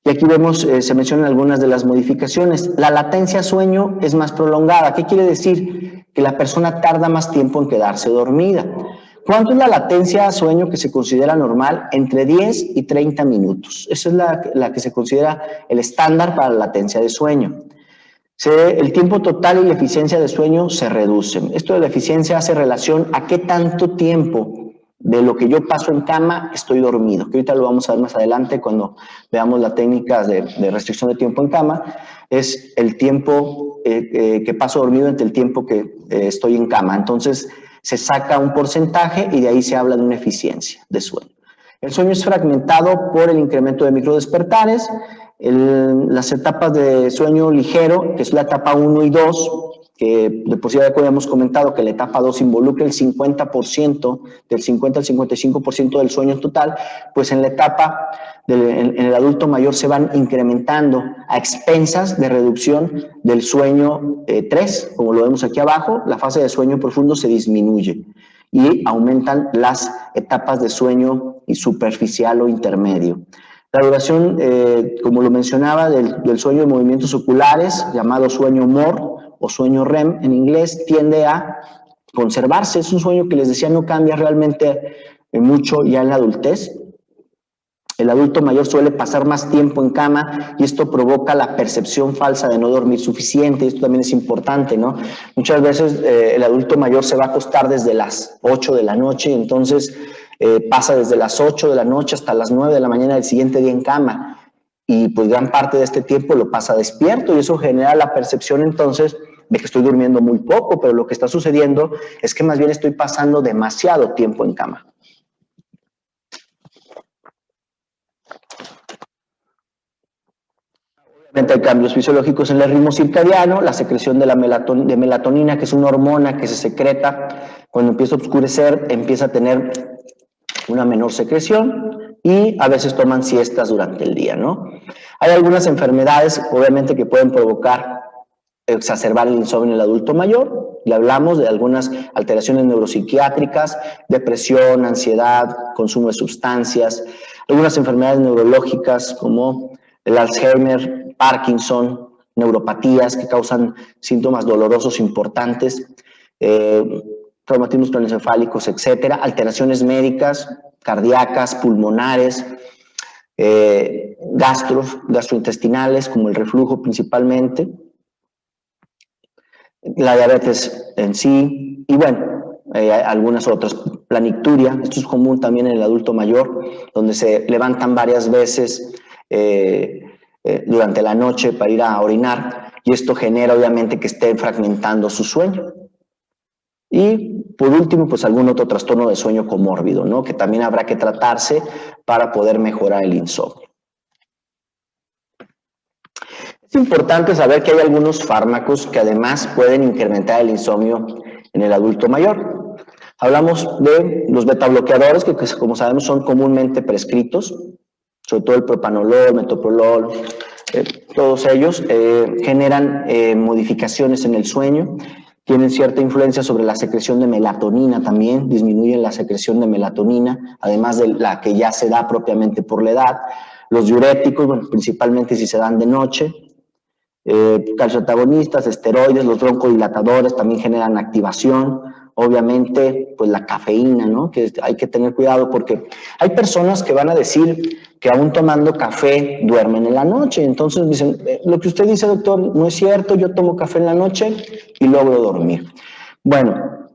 Y aquí vemos, se mencionan algunas de las modificaciones. La latencia sueño es más prolongada. ¿Qué quiere decir? Que la persona tarda más tiempo en quedarse dormida. ¿Cuánto es la latencia a sueño que se considera normal? Entre 10 y 30 minutos. Esa es la que se considera el estándar para la latencia de sueño. El tiempo total y la eficiencia de sueño se reducen. Esto de la eficiencia hace relación a qué tanto tiempo de lo que yo paso en cama estoy dormido, que ahorita lo vamos a ver más adelante cuando veamos las técnicas de restricción de tiempo en cama. Es el tiempo que paso dormido entre el tiempo que estoy en cama. Entonces se saca un porcentaje y de ahí se habla de una eficiencia de sueño. El sueño es fragmentado por el incremento de microdespertares, las etapas de sueño ligero, que es la etapa 1 y 2, que de por sí ya habíamos comentado que la etapa 2 involucra el 50%, del 50 al 55% del sueño total, pues en la etapa en el adulto mayor se van incrementando a expensas de reducción del sueño 3, como lo vemos aquí abajo. La fase de sueño profundo se disminuye y aumentan las etapas de sueño superficial o intermedio. La duración, como lo mencionaba, del sueño de movimientos oculares, llamado sueño MOR o sueño REM en inglés, tiende a conservarse. Es un sueño que les decía no cambia realmente mucho ya en la adultez. El adulto mayor suele pasar más tiempo en cama y esto provoca la percepción falsa de no dormir suficiente. Esto también es importante, ¿no? Muchas veces el adulto mayor se va a acostar desde las 8 de la noche y entonces pasa desde las 8 de la noche hasta las 9 de la mañana del siguiente día en cama. Y pues gran parte de este tiempo lo pasa despierto y eso genera la percepción entonces de que estoy durmiendo muy poco, pero lo que está sucediendo es que más bien estoy pasando demasiado tiempo en cama. Obviamente hay cambios fisiológicos en el ritmo circadiano, la secreción de melatonina, que es una hormona que se secreta cuando empieza a oscurecer, empieza a tener una menor secreción y a veces toman siestas durante el día, ¿no? Hay algunas enfermedades, obviamente, que pueden provocar, exacerbar el insomnio en el adulto mayor. Le hablamos de algunas alteraciones neuropsiquiátricas, depresión, ansiedad, consumo de sustancias, algunas enfermedades neurológicas como el Alzheimer, Parkinson, neuropatías que causan síntomas dolorosos importantes, traumatismos craneoencefálicos, etcétera, alteraciones médicas, cardíacas, pulmonares, gastrointestinales, como el reflujo principalmente, la diabetes en sí, y bueno, algunas otras. La nicturia, esto es común también en el adulto mayor, donde se levantan varias veces durante la noche para ir a orinar, y esto genera obviamente que estén fragmentando su sueño. Y por último, pues algún otro trastorno de sueño comórbido, ¿no? Que también habrá que tratarse para poder mejorar el insomnio. Es importante saber que hay algunos fármacos que además pueden incrementar el insomnio en el adulto mayor. Hablamos de los betabloqueadores, que como sabemos son comúnmente prescritos, sobre todo el propanolol, metoprolol, todos ellos generan modificaciones en el sueño, tienen cierta influencia sobre la secreción de melatonina también, disminuyen la secreción de melatonina, además de la que ya se da propiamente por la edad. Los diuréticos, bueno, principalmente si se dan de noche, calcioantagonistas, esteroides, los broncodilatadores también generan activación. Obviamente, pues la cafeína, ¿no? Que hay que tener cuidado porque hay personas que van a decir que aún tomando café duermen en la noche. Entonces dicen, lo que usted dice, doctor, no es cierto, yo tomo café en la noche y logro dormir. Bueno,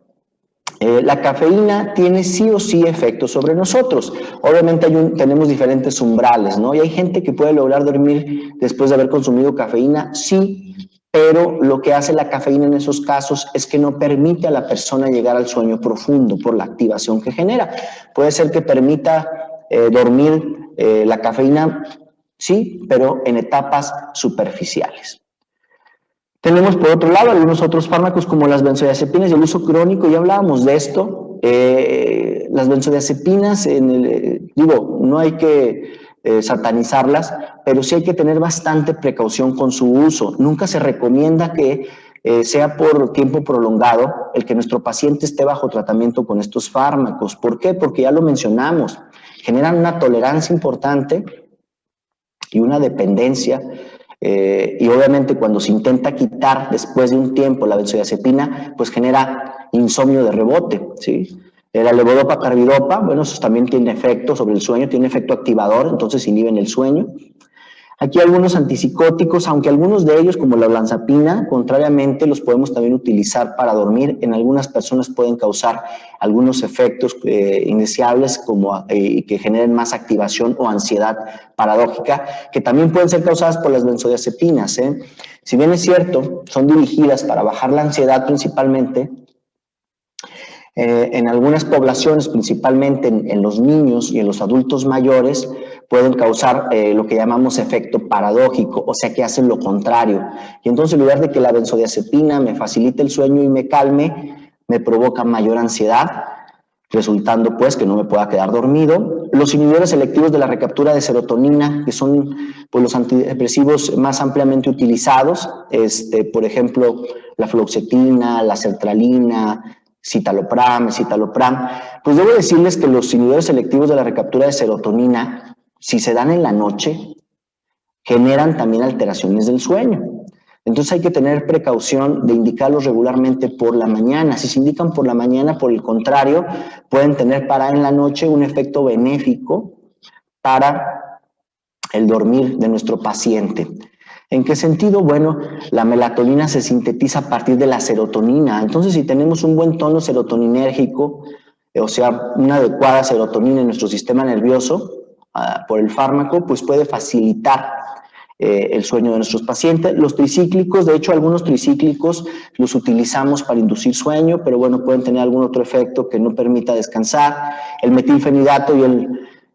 La cafeína tiene sí o sí efectos sobre nosotros. Obviamente tenemos diferentes umbrales, ¿no? Y hay gente que puede lograr dormir después de haber consumido cafeína, sí, pero lo que hace la cafeína en esos casos es que no permite a la persona llegar al sueño profundo por la activación que genera. Puede ser que permita dormir la cafeína, sí, pero en etapas superficiales. Tenemos por otro lado algunos otros fármacos como las benzodiazepinas y el uso crónico, ya hablábamos de esto. Las benzodiazepinas, no hay que satanizarlas, pero sí hay que tener bastante precaución con su uso. Nunca se recomienda que sea por tiempo prolongado el que nuestro paciente esté bajo tratamiento con estos fármacos. ¿Por qué? Porque ya lo mencionamos, generan una tolerancia importante y una dependencia. Y obviamente cuando se intenta quitar después de un tiempo la benzodiazepina, pues genera insomnio de rebote, ¿sí? La levodopa, carbidopa, bueno, eso también tiene efecto sobre el sueño, tiene efecto activador, entonces inhiben el sueño. Aquí algunos antipsicóticos, aunque algunos de ellos, como la olanzapina, contrariamente los podemos también utilizar para dormir. En algunas personas pueden causar algunos efectos indeseables como que generen más activación o ansiedad paradójica, que también pueden ser causadas por las benzodiazepinas. Si bien es cierto, son dirigidas para bajar la ansiedad principalmente, en algunas poblaciones, principalmente en los niños y en los adultos mayores, pueden causar lo que llamamos efecto paradójico, o sea que hacen lo contrario. Y entonces, en lugar de que la benzodiazepina me facilite el sueño y me calme, me provoca mayor ansiedad, resultando pues que no me pueda quedar dormido. Los inhibidores selectivos de la recaptura de serotonina, que son pues, los antidepresivos más ampliamente utilizados, por ejemplo, la fluoxetina, la sertralina, citalopram, pues debo decirles que los inhibidores selectivos de la recaptura de serotonina, si se dan en la noche, generan también alteraciones del sueño. Entonces hay que tener precaución de indicarlos regularmente por la mañana. Si se indican por la mañana, por el contrario, pueden tener para en la noche un efecto benéfico para el dormir de nuestro paciente. ¿En qué sentido? Bueno, la melatonina se sintetiza a partir de la serotonina. Entonces, si tenemos un buen tono serotoninérgico, o sea, una adecuada serotonina en nuestro sistema nervioso por el fármaco, pues puede facilitar el sueño de nuestros pacientes. Los tricíclicos, de hecho, algunos tricíclicos los utilizamos para inducir sueño, pero bueno, pueden tener algún otro efecto que no permita descansar. El metilfenidato y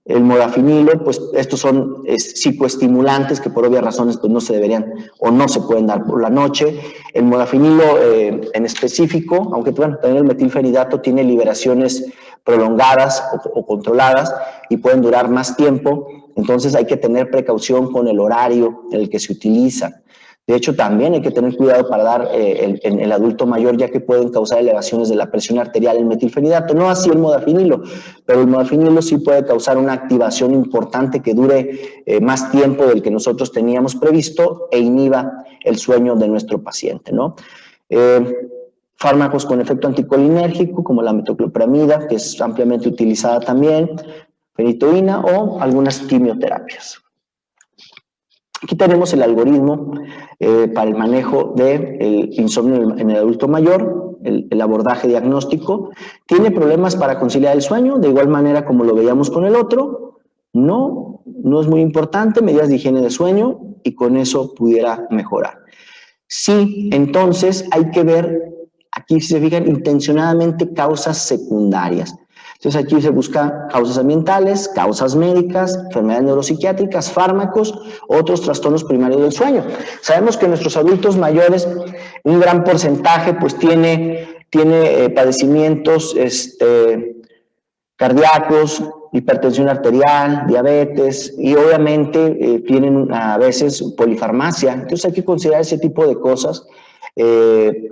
el modafinilo, pues estos son psicoestimulantes que por obvias razones pues no se deberían o no se pueden dar por la noche. El modafinilo en específico, aunque bueno, también el metilfenidato tiene liberaciones prolongadas o controladas y pueden durar más tiempo, entonces hay que tener precaución con el horario en el que se utiliza. De hecho, también hay que tener cuidado para dar en el adulto mayor, ya que pueden causar elevaciones de la presión arterial el metilfenidato. No así el modafinilo, pero el modafinilo sí puede causar una activación importante que dure más tiempo del que nosotros teníamos previsto e inhiba el sueño de nuestro paciente, ¿no? Fármacos con efecto anticolinérgico, como la metoclopramida, que es ampliamente utilizada también, fenitoína o algunas quimioterapias. Aquí tenemos el algoritmo para el manejo del insomnio en el adulto mayor, el abordaje diagnóstico. ¿Tiene problemas para conciliar el sueño? De igual manera como lo veíamos con el otro. No es muy importante, medidas de higiene de sueño y con eso pudiera mejorar. Sí, entonces hay que ver, aquí si se fijan, intencionadamente causas secundarias. Entonces aquí se busca causas ambientales, causas médicas, enfermedades neuropsiquiátricas, fármacos, otros trastornos primarios del sueño. Sabemos que nuestros adultos mayores, un gran porcentaje pues tiene padecimientos cardíacos, hipertensión arterial, diabetes y obviamente tienen a veces polifarmacia. Entonces hay que considerar ese tipo de cosas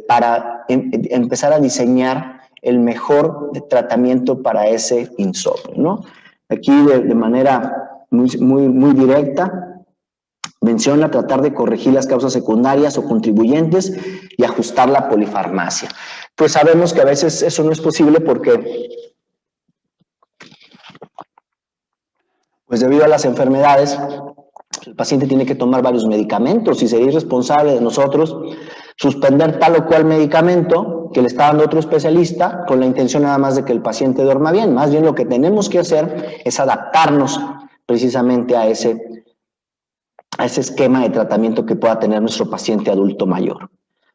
para empezar a diseñar el mejor tratamiento para ese insomnio, ¿no? Aquí de manera muy directa menciona tratar de corregir las causas secundarias o contribuyentes y ajustar la polifarmacia. Pues sabemos que a veces eso no es posible porque pues debido a las enfermedades el paciente tiene que tomar varios medicamentos y sería irresponsable de nosotros suspender tal o cual medicamento que le está dando otro especialista con la intención nada más de que el paciente duerma bien. Más bien lo que tenemos que hacer es adaptarnos precisamente a ese esquema de tratamiento que pueda tener nuestro paciente adulto mayor.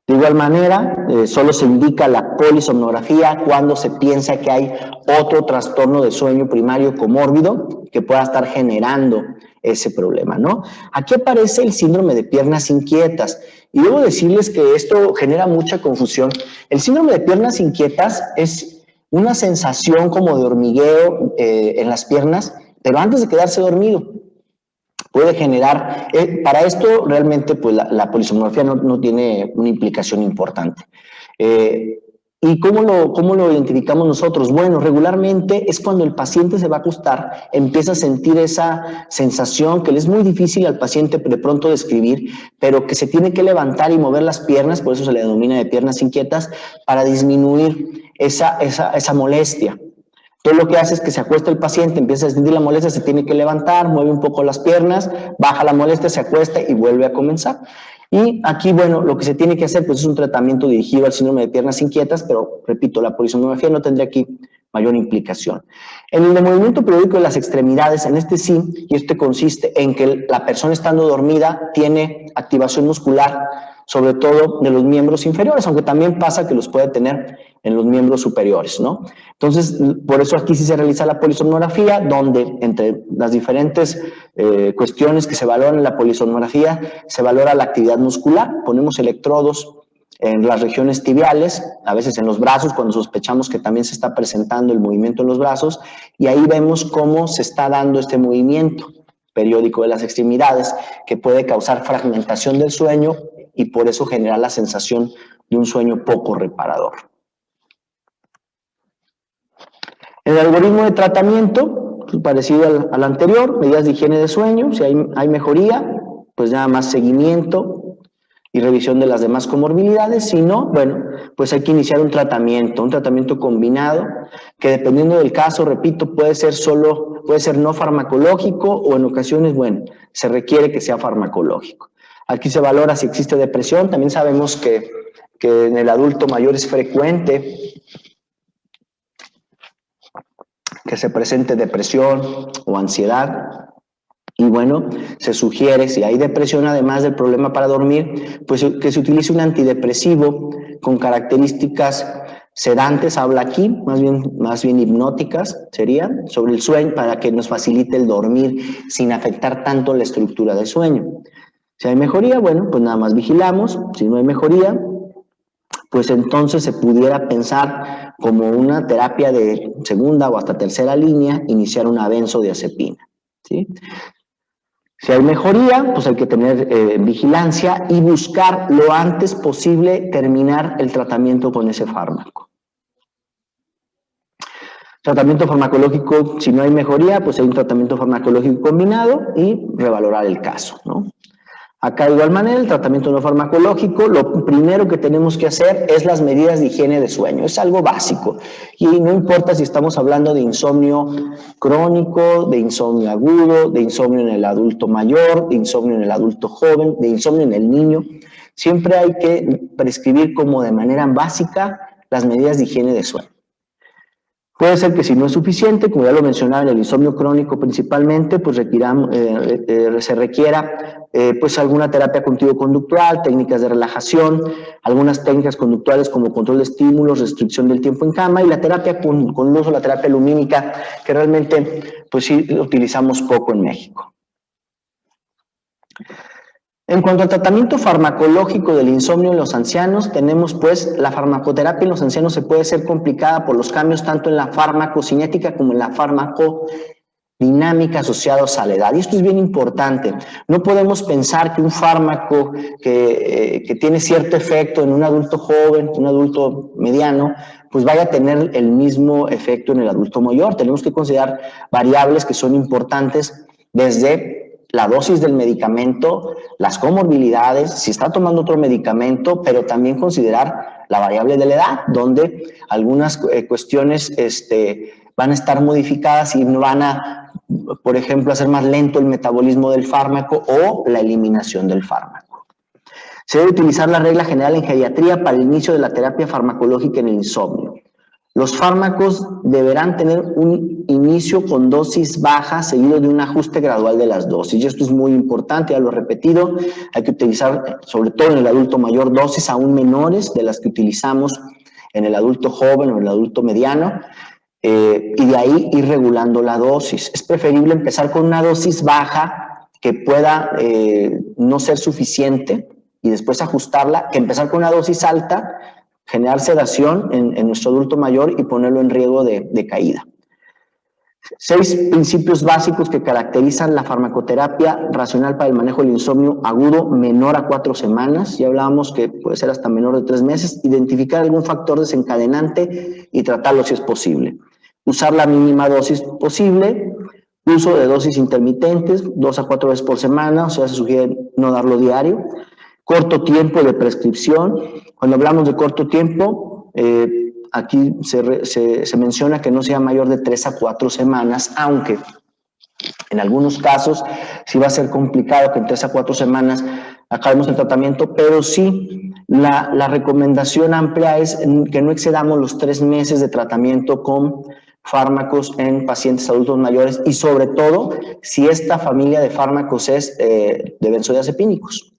De igual manera, solo se indica la polisomnografía cuando se piensa que hay otro trastorno de sueño primario comórbido que pueda estar generando ese problema, ¿no? Aquí aparece el síndrome de piernas inquietas y debo decirles que esto genera mucha confusión. El síndrome de piernas inquietas es una sensación como de hormigueo en las piernas, pero antes de quedarse dormido. Puede generar, para esto realmente pues la polisomnografía no tiene una implicación importante. ¿Y cómo lo identificamos nosotros? Bueno, regularmente es cuando el paciente se va a acostar, empieza a sentir esa sensación que le es muy difícil al paciente de pronto describir, pero que se tiene que levantar y mover las piernas, por eso se le denomina de piernas inquietas, para disminuir esa molestia. Todo lo que hace es que se acuesta el paciente, empieza a sentir la molestia, se tiene que levantar, mueve un poco las piernas, baja la molestia, se acuesta y vuelve a comenzar. Y aquí, bueno, lo que se tiene que hacer pues es un tratamiento dirigido al síndrome de piernas inquietas, pero repito, la polisomnografía no tendría aquí mayor implicación. En el de movimiento periódico de las extremidades, en este sí, y este consiste en que la persona estando dormida tiene activación muscular, sobre todo de los miembros inferiores, aunque también pasa que los puede tener en los miembros superiores, ¿no? Entonces, por eso aquí sí se realiza la polisomnografía, donde entre las diferentes cuestiones que se valoran en la polisomnografía, se valora la actividad muscular, ponemos electrodos en las regiones tibiales, a veces en los brazos, cuando sospechamos que también se está presentando el movimiento en los brazos, y ahí vemos cómo se está dando este movimiento periódico de las extremidades, que puede causar fragmentación del sueño y por eso generar la sensación de un sueño poco reparador. El algoritmo de tratamiento, parecido al anterior, medidas de higiene de sueño, si hay mejoría, pues nada más seguimiento y revisión de las demás comorbilidades. Si no, bueno, pues hay que iniciar un tratamiento combinado, que dependiendo del caso, repito, puede ser no farmacológico o en ocasiones, bueno, se requiere que sea farmacológico. Aquí se valora si existe depresión. También sabemos que en el adulto mayor es frecuente que se presente depresión o ansiedad. Y bueno, se sugiere, si hay depresión además del problema para dormir, pues que se utilice un antidepresivo con características sedantes, habla aquí, más bien hipnóticas serían, sobre el sueño, para que nos facilite el dormir sin afectar tanto la estructura del sueño. Si hay mejoría, bueno, pues nada más vigilamos. Si no hay mejoría, pues entonces se pudiera pensar como una terapia de segunda o hasta tercera línea, iniciar una benzodiazepina, ¿sí? Si hay mejoría, pues hay que tener vigilancia y buscar lo antes posible terminar el tratamiento con ese fármaco. Tratamiento farmacológico, si no hay mejoría, pues hay un tratamiento farmacológico combinado y revalorar el caso, ¿no? Acá de igual manera, el tratamiento no farmacológico, lo primero que tenemos que hacer es las medidas de higiene de sueño, es algo básico y no importa si estamos hablando de insomnio crónico, de insomnio agudo, de insomnio en el adulto mayor, de insomnio en el adulto joven, de insomnio en el niño, siempre hay que prescribir como de manera básica las medidas de higiene de sueño. Puede ser que si no es suficiente, como ya lo mencionaba en el insomnio crónico principalmente, pues se requiera pues alguna terapia cognitivo-conductual, técnicas de relajación, algunas técnicas conductuales como control de estímulos, restricción del tiempo en cama y la terapia con uso, la terapia lumínica, que realmente pues sí utilizamos poco en México. En cuanto al tratamiento farmacológico del insomnio en los ancianos, tenemos pues la farmacoterapia en los ancianos se puede ser complicada por los cambios tanto en la farmacocinética como en la farmacodinámica asociados a la edad. Y esto es bien importante. No podemos pensar que un fármaco que tiene cierto efecto en un adulto joven, un adulto mediano, pues vaya a tener el mismo efecto en el adulto mayor. Tenemos que considerar variables que son importantes desde la dosis del medicamento, las comorbilidades, si está tomando otro medicamento, pero también considerar la variable de la edad, donde algunas cuestiones van a estar modificadas y van a, por ejemplo, hacer más lento el metabolismo del fármaco o la eliminación del fármaco. Se debe utilizar la regla general en geriatría para el inicio de la terapia farmacológica en el insomnio. Los fármacos deberán tener un inicio con dosis baja seguido de un ajuste gradual de las dosis. Y esto es muy importante, ya lo he repetido, hay que utilizar, sobre todo en el adulto mayor, dosis aún menores de las que utilizamos en el adulto joven o en el adulto mediano, y de ahí ir regulando la dosis. Es preferible empezar con una dosis baja que pueda no ser suficiente y después ajustarla, que empezar con una dosis alta, generar sedación en nuestro adulto mayor y ponerlo en riesgo de caída. 6 principios básicos que caracterizan la farmacoterapia racional para el manejo del insomnio agudo menor a 4 semanas. Ya hablábamos que puede ser hasta menor de 3 meses. Identificar algún factor desencadenante y tratarlo si es posible. Usar la mínima dosis posible. Uso de dosis intermitentes, 2 a 4 veces por semana, o sea, se sugiere no darlo diario. Corto tiempo de prescripción. Cuando hablamos de corto tiempo, aquí se menciona que no sea mayor de 3 a 4 semanas, aunque en algunos casos sí va a ser complicado que en 3 a 4 semanas acabemos el tratamiento, pero sí la recomendación amplia es que no excedamos los 3 meses de tratamiento con fármacos en pacientes adultos mayores y sobre todo si esta familia de fármacos es de benzodiazepínicos.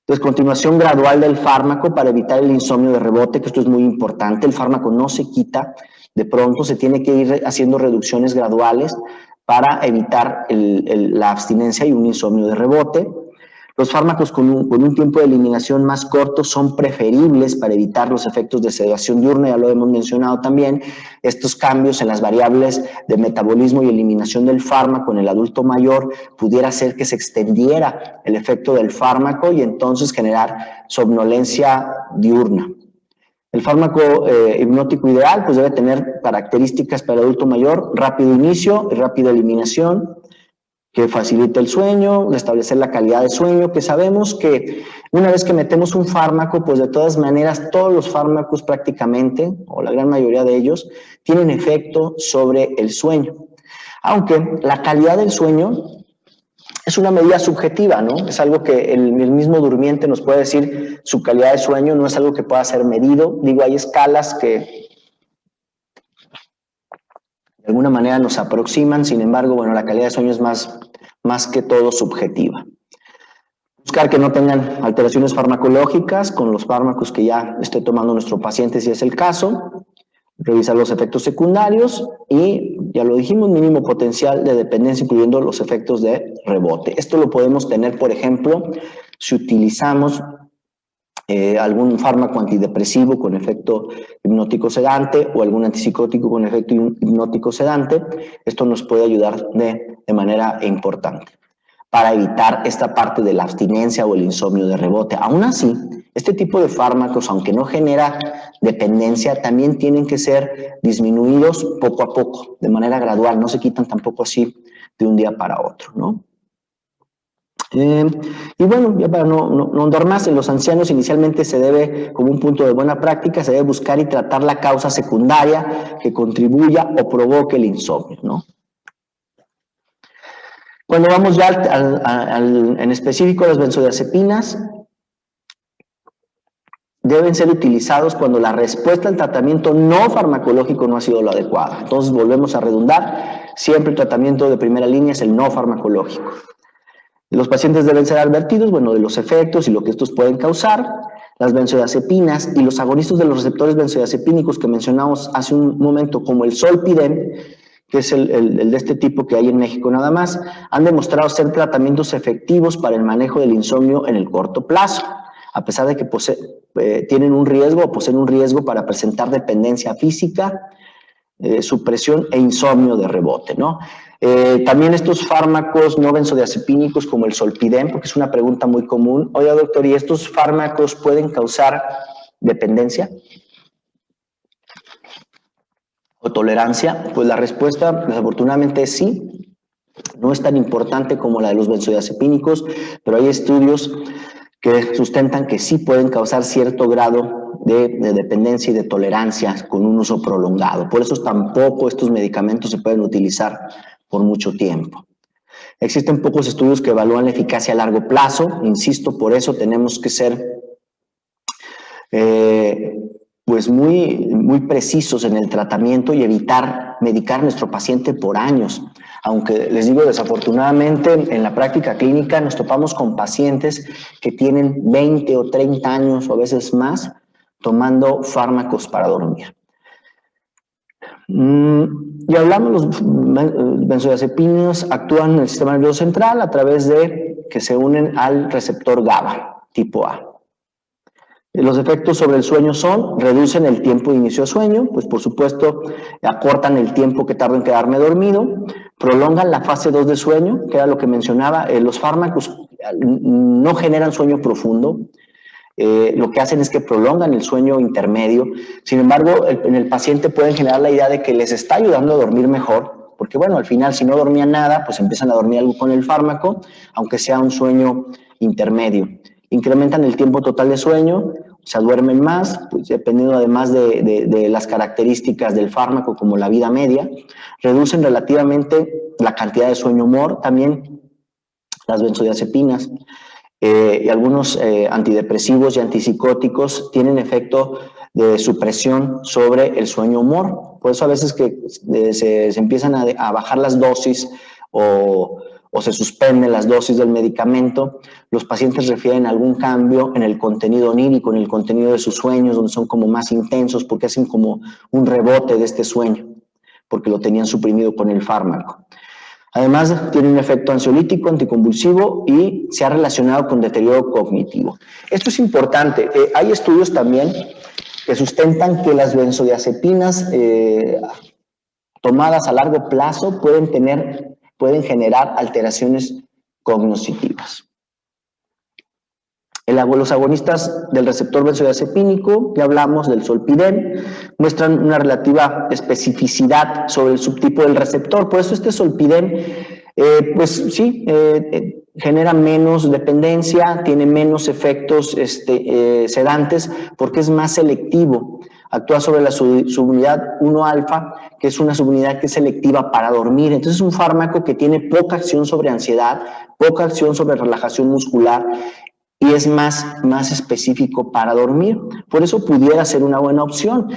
Entonces, continuación gradual del fármaco para evitar el insomnio de rebote, que esto es muy importante. El fármaco no se quita de pronto, se tiene que ir haciendo reducciones graduales para evitar la abstinencia y un insomnio de rebote. Los fármacos con un tiempo de eliminación más corto son preferibles para evitar los efectos de sedación diurna, ya lo hemos mencionado también. Estos cambios en las variables de metabolismo y eliminación del fármaco en el adulto mayor pudiera hacer que se extendiera el efecto del fármaco y entonces generar somnolencia diurna. El fármaco hipnótico ideal pues debe tener características para el adulto mayor: rápido inicio y rápida eliminación, que facilite el sueño, restablecer la calidad de sueño, que sabemos que una vez que metemos un fármaco, pues de todas maneras todos los fármacos prácticamente, o la gran mayoría de ellos, tienen efecto sobre el sueño. Aunque la calidad del sueño es una medida subjetiva, ¿no? Es algo que el mismo durmiente nos puede decir su calidad de sueño, no es algo que pueda ser medido. Digo, hay escalas que de alguna manera nos aproximan, sin embargo, bueno, la calidad de sueño es más que todo subjetiva. Buscar que no tengan alteraciones farmacológicas con los fármacos que ya esté tomando nuestro paciente, si es el caso. Revisar los efectos secundarios y, ya lo dijimos, mínimo potencial de dependencia, incluyendo los efectos de rebote. Esto lo podemos tener, por ejemplo, si utilizamos algún fármaco antidepresivo con efecto hipnótico sedante o algún antipsicótico con efecto hipnótico sedante. Esto nos puede ayudar de manera importante para evitar esta parte de la abstinencia o el insomnio de rebote. Aún así, este tipo de fármacos, aunque no genera dependencia, también tienen que ser disminuidos poco a poco, de manera gradual, no se quitan tampoco así de un día para otro, ¿no? Y bueno, ya para no andar más, en los ancianos inicialmente se debe, como un punto de buena práctica, se debe buscar y tratar la causa secundaria que contribuya o provoque el insomnio, ¿no? Cuando vamos ya en específico, las benzodiazepinas deben ser utilizados cuando la respuesta al tratamiento no farmacológico no ha sido la adecuada. Entonces volvemos a redundar, siempre el tratamiento de primera línea es el no farmacológico. Los pacientes deben ser advertidos, bueno, de los efectos y lo que estos pueden causar. Las benzodiazepinas y los agonistas de los receptores benzodiazepínicos que mencionamos hace un momento, como el Zolpidem, que es el de este tipo que hay en México nada más, han demostrado ser tratamientos efectivos para el manejo del insomnio en el corto plazo, a pesar de que tienen un riesgo o poseen un riesgo para presentar dependencia física, supresión e insomnio de rebote, ¿no? También estos fármacos no benzodiazepínicos como el Zolpidem, porque es una pregunta muy común. Oye, doctor, ¿y estos fármacos pueden causar dependencia o tolerancia? Pues la respuesta, desafortunadamente, es sí. No es tan importante como la de los benzodiazepínicos, pero hay estudios que sustentan que sí pueden causar cierto grado de dependencia y de tolerancia con un uso prolongado. Por eso tampoco estos medicamentos se pueden utilizar por mucho tiempo. Existen pocos estudios que evalúan la eficacia a largo plazo, insisto, por eso tenemos que ser pues muy precisos en el tratamiento y evitar medicar a nuestro paciente por años. Aunque les digo, desafortunadamente en la práctica clínica nos topamos con pacientes que tienen 20 o 30 años o a veces más tomando fármacos para dormir. Y hablamos, los benzodiazepinas actúan en el sistema nervioso central a través de que se unen al receptor GABA tipo A. Los efectos sobre el sueño son, reducen el tiempo de inicio de sueño, pues por supuesto acortan el tiempo que tardo en quedarme dormido, prolongan la fase 2 de sueño, que era lo que mencionaba, los fármacos no generan sueño profundo, lo que hacen es que prolongan el sueño intermedio. Sin embargo, en el paciente pueden generar la idea de que les está ayudando a dormir mejor, porque bueno, al final si no dormían nada, pues empiezan a dormir algo con el fármaco, aunque sea un sueño intermedio. Incrementan el tiempo total de sueño, o sea, duermen más, pues dependiendo además de las características del fármaco, como la vida media. Reducen relativamente la cantidad de sueño humor, también las benzodiazepinas. Y algunos antidepresivos y antipsicóticos tienen efecto de supresión sobre el sueño humor. Por eso a veces que se empiezan a bajar las dosis o se suspenden las dosis del medicamento, los pacientes refieren a algún cambio en el contenido onírico, en el contenido de sus sueños, donde son como más intensos porque hacen como un rebote de este sueño, porque lo tenían suprimido con el fármaco. Además, tiene un efecto ansiolítico, anticonvulsivo y se ha relacionado con deterioro cognitivo. Esto es importante. Hay estudios también que sustentan que las benzodiazepinas tomadas a largo plazo pueden generar alteraciones cognitivas. Los agonistas del receptor benzodiazepínico, ya hablamos del zolpidem, muestran una relativa especificidad sobre el subtipo del receptor. Por eso este zolpidem, pues sí, genera menos dependencia, tiene menos efectos sedantes, porque es más selectivo. Actúa sobre la subunidad 1-alfa, que es una subunidad que es selectiva para dormir. Entonces es un fármaco que tiene poca acción sobre ansiedad, poca acción sobre relajación muscular, y es más específico para dormir. Por eso pudiera ser una buena opción.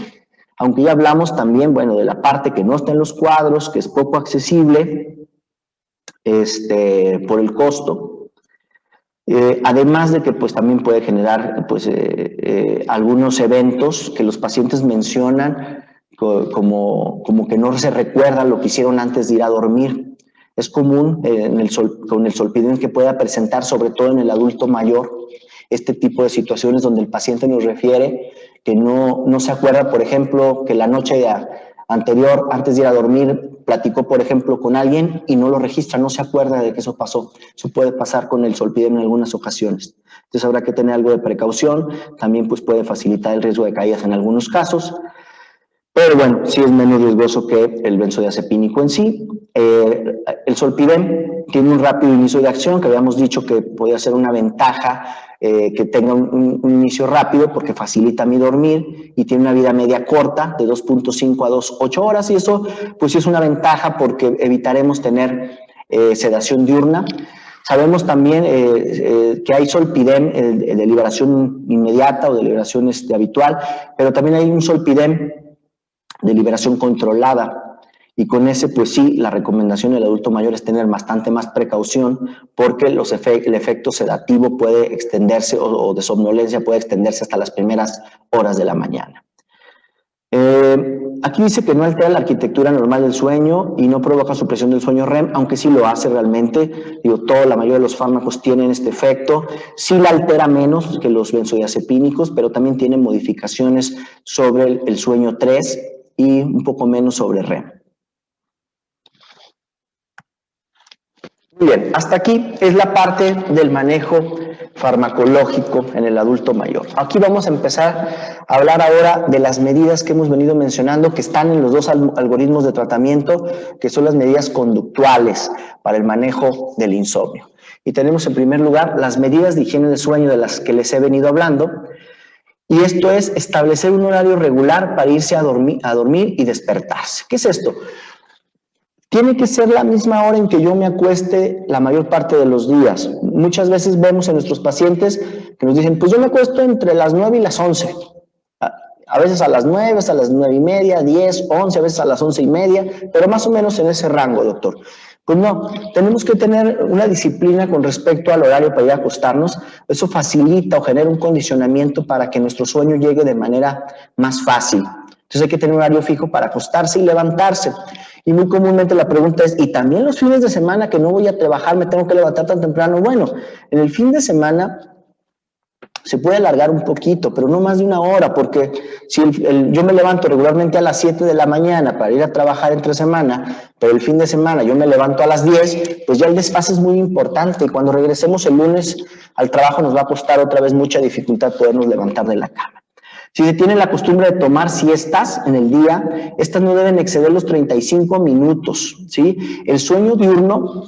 Aunque ya hablamos también, bueno, de la parte que no está en los cuadros, que es poco accesible por el costo. Además de que pues también puede generar pues, algunos eventos que los pacientes mencionan como que no se recuerdan lo que hicieron antes de ir a dormir. Es común con el zolpidem que pueda presentar, sobre todo en el adulto mayor, este tipo de situaciones donde el paciente nos refiere que no se acuerda, por ejemplo, que la noche anterior, antes de ir a dormir, platicó, por ejemplo, con alguien y no lo registra, no se acuerda de que eso pasó. Eso puede pasar con el zolpidem en algunas ocasiones. Entonces habrá que tener algo de precaución. También pues, puede facilitar el riesgo de caídas en algunos casos. Pero bueno, sí es menos riesgoso que el benzodiazepínico en sí. El zolpidem tiene un rápido inicio de acción, que habíamos dicho que podía ser una ventaja que tenga un inicio rápido porque facilita mi dormir, y tiene una vida media corta de 2.5 a 2.8 horas, y eso pues sí es una ventaja porque evitaremos tener sedación diurna. Sabemos también que hay zolpidem de liberación inmediata o de liberación habitual, pero también hay un zolpidem de liberación controlada, y con ese pues sí, la recomendación del adulto mayor es tener bastante más precaución, porque el efecto sedativo puede extenderse o de somnolencia puede extenderse hasta las primeras horas de la mañana. Aquí dice que no altera la arquitectura normal del sueño y no provoca supresión del sueño REM, aunque sí lo hace realmente. Digo, la mayoría de los fármacos tienen este efecto. Sí la altera menos que los benzodiazepínicos, pero también tiene modificaciones sobre el sueño 3 y un poco menos sobre REM. Muy bien, hasta aquí es la parte del manejo farmacológico en el adulto mayor. Aquí vamos a empezar a hablar ahora de las medidas que hemos venido mencionando, que están en los dos algoritmos de tratamiento, que son las medidas conductuales para el manejo del insomnio. Y tenemos en primer lugar las medidas de higiene de sueño de las que les he venido hablando, y esto es establecer un horario regular para irse a dormir y despertarse. ¿Qué es esto? Tiene que ser la misma hora en que yo me acueste la mayor parte de los días. Muchas veces vemos en nuestros pacientes que nos dicen, pues yo me acuesto entre las 9 y las 11. A veces a las 9, a veces a las 9:30, 10, 11, a veces a las 11:30, pero más o menos en ese rango, doctor. Pues no, tenemos que tener una disciplina con respecto al horario para ir a acostarnos. Eso facilita o genera un condicionamiento para que nuestro sueño llegue de manera más fácil. Entonces hay que tener un horario fijo para acostarse y levantarse. Y muy comúnmente la pregunta es, ¿y también los fines de semana que no voy a trabajar me tengo que levantar tan temprano? Bueno, en el fin de semana se puede alargar un poquito, pero no más de 1 hora, porque si yo me levanto regularmente a las 7 de la mañana para ir a trabajar entre semana, pero el fin de semana yo me levanto a las 10, pues ya el desfase es muy importante y cuando regresemos el lunes al trabajo nos va a costar otra vez mucha dificultad podernos levantar de la cama. Si se tiene la costumbre de tomar siestas en el día, estas no deben exceder los 35 minutos, ¿sí? El sueño diurno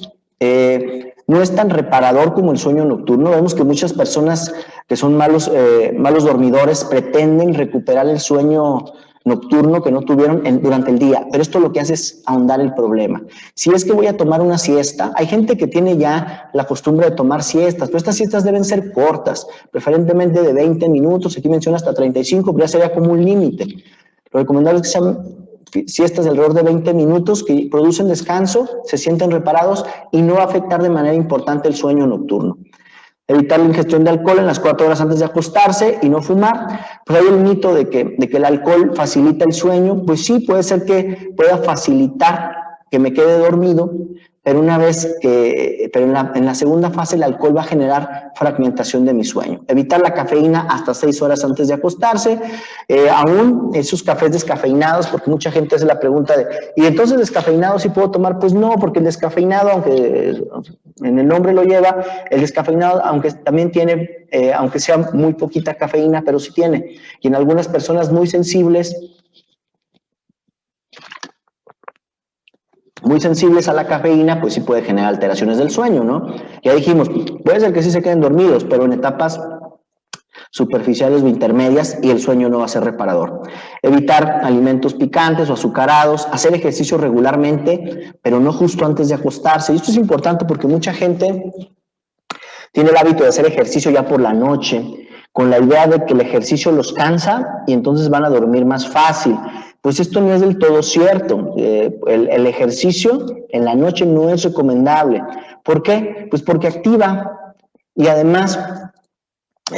no es tan reparador como el sueño nocturno. Vemos que muchas personas que son malos dormidores pretenden recuperar el sueño nocturno que no tuvieron durante el día, pero esto lo que hace es ahondar el problema. Si es que voy a tomar una siesta, hay gente que tiene ya la costumbre de tomar siestas, pero estas siestas deben ser cortas, preferentemente de 20 minutos, aquí menciona hasta 35, pero ya sería como un límite. Lo recomendable es que sean siestas de alrededor de 20 minutos que producen descanso, se sienten reparados y no va a afectar de manera importante el sueño nocturno. Evitar la ingestión de alcohol en las 4 horas antes de acostarse y no fumar. Pues hay el mito de que el alcohol facilita el sueño. Pues sí, puede ser que pueda facilitar que me quede dormido, pero en la segunda fase el alcohol va a generar fragmentación de mi sueño. Evitar la cafeína hasta 6 horas antes de acostarse, aún esos cafés descafeinados, porque mucha gente hace la pregunta de, ¿y entonces descafeinado sí puedo tomar? Pues no, porque el descafeinado, aunque en el nombre lo lleva, el descafeinado, aunque también tiene, aunque sea muy poquita cafeína, pero sí tiene. Y en algunas personas muy sensibles a la cafeína, pues sí puede generar alteraciones del sueño, ¿no? Ya dijimos, puede ser que sí se queden dormidos, pero en etapas superficiales o intermedias y el sueño no va a ser reparador. Evitar alimentos picantes o azucarados, hacer ejercicio regularmente, pero no justo antes de acostarse. Y esto es importante porque mucha gente tiene el hábito de hacer ejercicio ya por la noche, con la idea de que el ejercicio los cansa y entonces van a dormir más fácil. Pues esto no es del todo cierto. El ejercicio en la noche no es recomendable. ¿Por qué? Pues porque activa y además,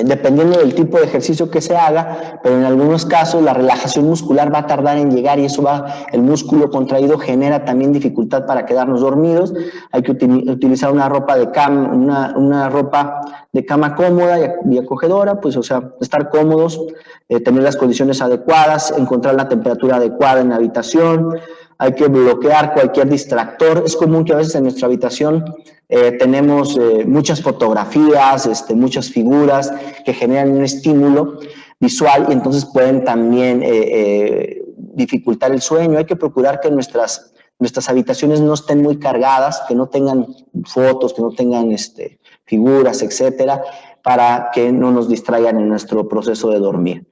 dependiendo del tipo de ejercicio que se haga, pero en algunos casos la relajación muscular va a tardar en llegar y eso el músculo contraído genera también dificultad para quedarnos dormidos. Hay que utilizar una ropa de cama, una ropa de cama cómoda y acogedora, pues o sea, estar cómodos, tener las condiciones adecuadas, encontrar la temperatura adecuada en la habitación. Hay que bloquear cualquier distractor. Es común que a veces en nuestra habitación tenemos muchas fotografías, muchas figuras que generan un estímulo visual y entonces pueden también dificultar el sueño. Hay que procurar que nuestras habitaciones no estén muy cargadas, que no tengan fotos, que no tengan figuras, etcétera, para que no nos distraigan en nuestro proceso de dormir.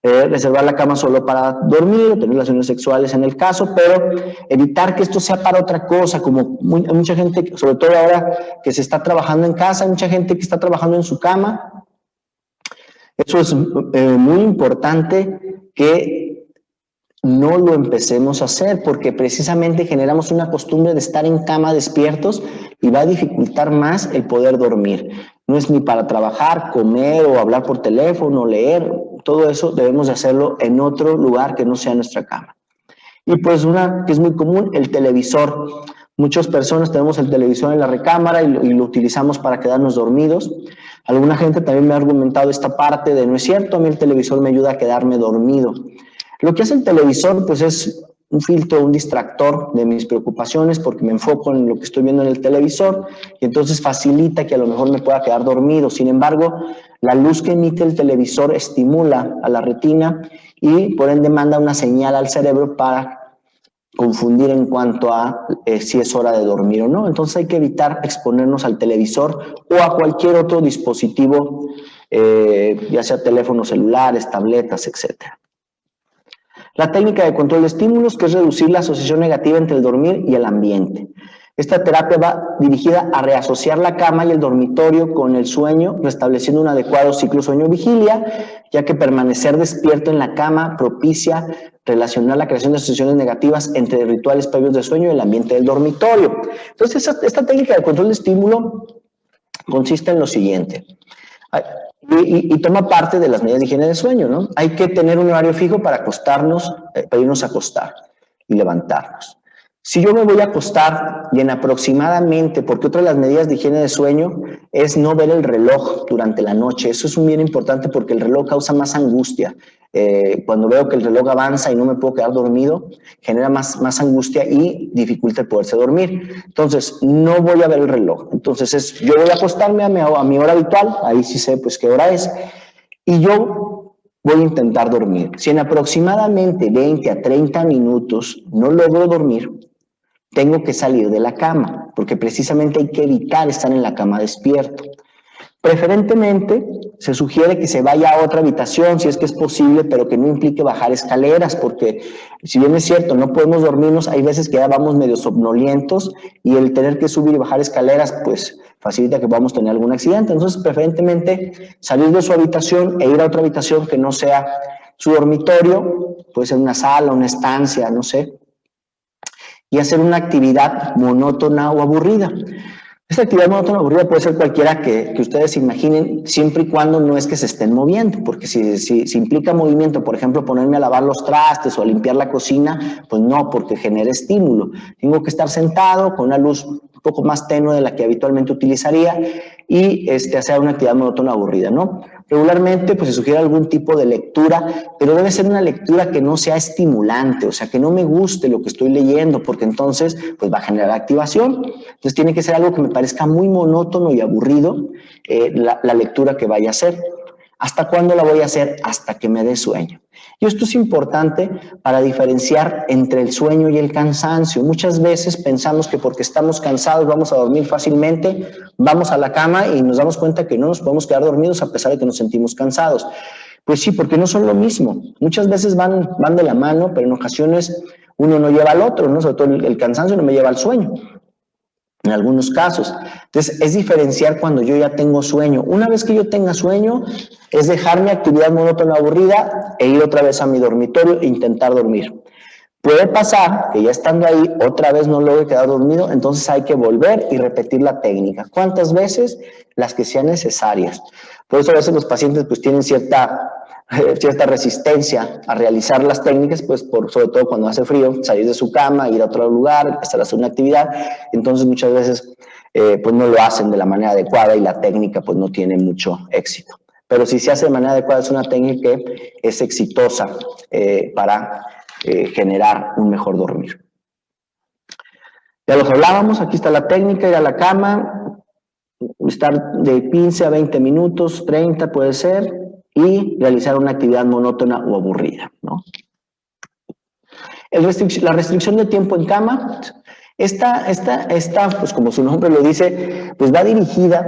Reservar la cama solo para dormir o tener relaciones sexuales en el caso, pero evitar que esto sea para otra cosa, como mucha gente, sobre todo ahora que se está trabajando en casa, mucha gente que está trabajando en su cama. Eso es muy importante que no lo empecemos a hacer porque precisamente generamos una costumbre de estar en cama despiertos y va a dificultar más el poder dormir. No es ni para trabajar, comer o hablar por teléfono, leer, todo eso debemos de hacerlo en otro lugar que no sea nuestra cama. Y pues una que es muy común, el televisor. Muchas personas tenemos el televisor en la recámara y lo utilizamos para quedarnos dormidos. Alguna gente también me ha argumentado esta parte de no es cierto, a mí el televisor me ayuda a quedarme dormido. Lo que hace el televisor pues es un filtro, un distractor de mis preocupaciones porque me enfoco en lo que estoy viendo en el televisor y entonces facilita que a lo mejor me pueda quedar dormido. Sin embargo, la luz que emite el televisor estimula a la retina y por ende manda una señal al cerebro para confundir en cuanto a si es hora de dormir o no. Entonces hay que evitar exponernos al televisor o a cualquier otro dispositivo, ya sea teléfonos celulares, tabletas, etcétera. La técnica de control de estímulos, que es reducir la asociación negativa entre el dormir y el ambiente. Esta terapia va dirigida a reasociar la cama y el dormitorio con el sueño, restableciendo un adecuado ciclo sueño-vigilia, ya que permanecer despierto en la cama propicia relacionar la creación de asociaciones negativas entre rituales previos de sueño y el ambiente del dormitorio. Entonces, esta técnica de control de estímulo consiste en lo siguiente. Y toma parte de las medidas de higiene de sueño, ¿no? Hay que tener un horario fijo para acostarnos, para irnos a acostar y levantarnos. Si yo me voy a acostar y en aproximadamente, porque otra de las medidas de higiene de sueño es no ver el reloj durante la noche. Eso es bien importante porque el reloj causa más angustia. Cuando veo que el reloj avanza y no me puedo quedar dormido, genera más angustia y dificulta el poderse dormir. Entonces, no voy a ver el reloj. Entonces, yo voy a acostarme a mi hora habitual, ahí sí sé pues qué hora es, y yo voy a intentar dormir. Si en aproximadamente 20 a 30 minutos no logro dormir, tengo que salir de la cama, porque precisamente hay que evitar estar en la cama despierto. Preferentemente, se sugiere que se vaya a otra habitación, si es que es posible, pero que no implique bajar escaleras, porque si bien es cierto, no podemos dormirnos, hay veces que ya vamos medio somnolientos y el tener que subir y bajar escaleras, pues facilita que podamos tener algún accidente. Entonces, preferentemente, salir de su habitación e ir a otra habitación que no sea su dormitorio, puede ser una sala, una estancia, no sé, y hacer una actividad monótona o aburrida. Esta actividad monótona o aburrida puede ser cualquiera que ustedes imaginen, siempre y cuando no es que se estén moviendo, porque si implica movimiento, por ejemplo, ponerme a lavar los trastes o a limpiar la cocina, pues no, porque genera estímulo. Tengo que estar sentado con una luz un poco más tenue de la que habitualmente utilizaría y hacer una actividad monótona aburrida, ¿no? Regularmente pues se sugiere algún tipo de lectura, pero debe ser una lectura que no sea estimulante, o sea, que no me guste lo que estoy leyendo, porque entonces pues va a generar activación. Entonces tiene que ser algo que me parezca muy monótono y aburrido la lectura que vaya a hacer. ¿Hasta cuándo la voy a hacer? Hasta que me dé sueño. Y esto es importante para diferenciar entre el sueño y el cansancio. Muchas veces pensamos que porque estamos cansados vamos a dormir fácilmente, vamos a la cama y nos damos cuenta que no nos podemos quedar dormidos a pesar de que nos sentimos cansados. Pues sí, porque no son lo mismo. Muchas veces van de la mano, pero en ocasiones uno no lleva al otro, ¿no? Sobre todo el cansancio no me lleva al sueño. En algunos casos. Entonces, es diferenciar cuando yo ya tengo sueño. Una vez que yo tenga sueño, es dejar mi actividad monótona aburrida e ir otra vez a mi dormitorio e intentar dormir. Puede pasar que ya estando ahí, otra vez no logre quedar dormido, entonces hay que volver y repetir la técnica. ¿Cuántas veces? Las que sean necesarias. Por eso a veces los pacientes pues tienen cierta resistencia a realizar las técnicas, pues sobre todo cuando hace frío, salir de su cama, ir a otro lugar, empezar a hacer una actividad, entonces muchas veces pues no lo hacen de la manera adecuada y la técnica pues no tiene mucho éxito. Pero si se hace de manera adecuada es una técnica que es exitosa para generar un mejor dormir. Ya los hablábamos, aquí está la técnica, ir a la cama, estar de 15 a 20 minutos, 30 puede ser, y realizar una actividad monótona o aburrida, ¿no? La restricción de tiempo en cama, esta, pues como su nombre lo dice, pues va dirigida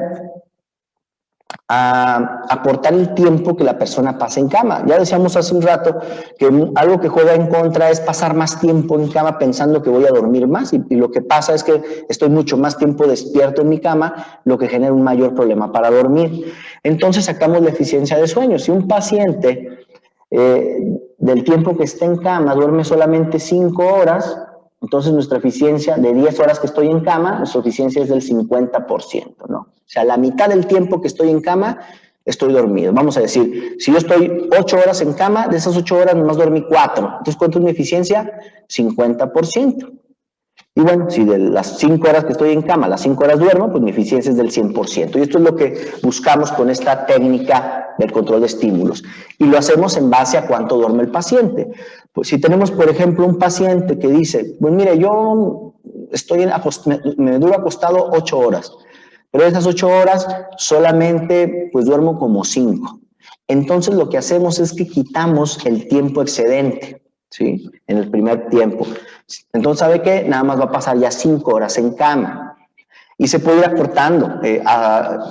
a aportar el tiempo que la persona pasa en cama. Ya decíamos hace un rato que algo que juega en contra es pasar más tiempo en cama pensando que voy a dormir más y lo que pasa es que estoy mucho más tiempo despierto en mi cama, lo que genera un mayor problema para dormir. Entonces sacamos la eficiencia de sueño. Si un paciente del tiempo que está en cama duerme solamente 5 horas, entonces nuestra eficiencia de 10 horas que estoy en cama, nuestra eficiencia es del 50%, ¿no? O sea, la mitad del tiempo que estoy en cama estoy dormido. Vamos a decir, si yo estoy 8 horas en cama, de esas 8 horas nomás dormí 4. Entonces, ¿cuánto es mi eficiencia? 50%. Y bueno, si de las 5 horas que estoy en cama, las 5 horas duermo, pues mi eficiencia es del 100%. Y esto es lo que buscamos con esta técnica del control de estímulos. Y lo hacemos en base a cuánto duerme el paciente. Pues si tenemos, por ejemplo, un paciente que dice, pues mire, yo me duro acostado 8 horas, pero de esas 8 horas solamente pues duermo como 5. Entonces lo que hacemos es que quitamos el tiempo excedente, ¿sí? En el primer tiempo. Entonces, ¿sabe qué? Nada más va a pasar ya 5 horas en cama. Y se puede ir acortando.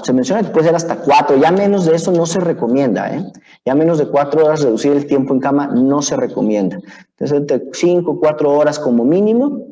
Se menciona que puede ser hasta 4. Ya menos de eso no se recomienda. Ya menos de 4 horas reducir el tiempo en cama no se recomienda. Entonces, entre 5 o 4 horas como mínimo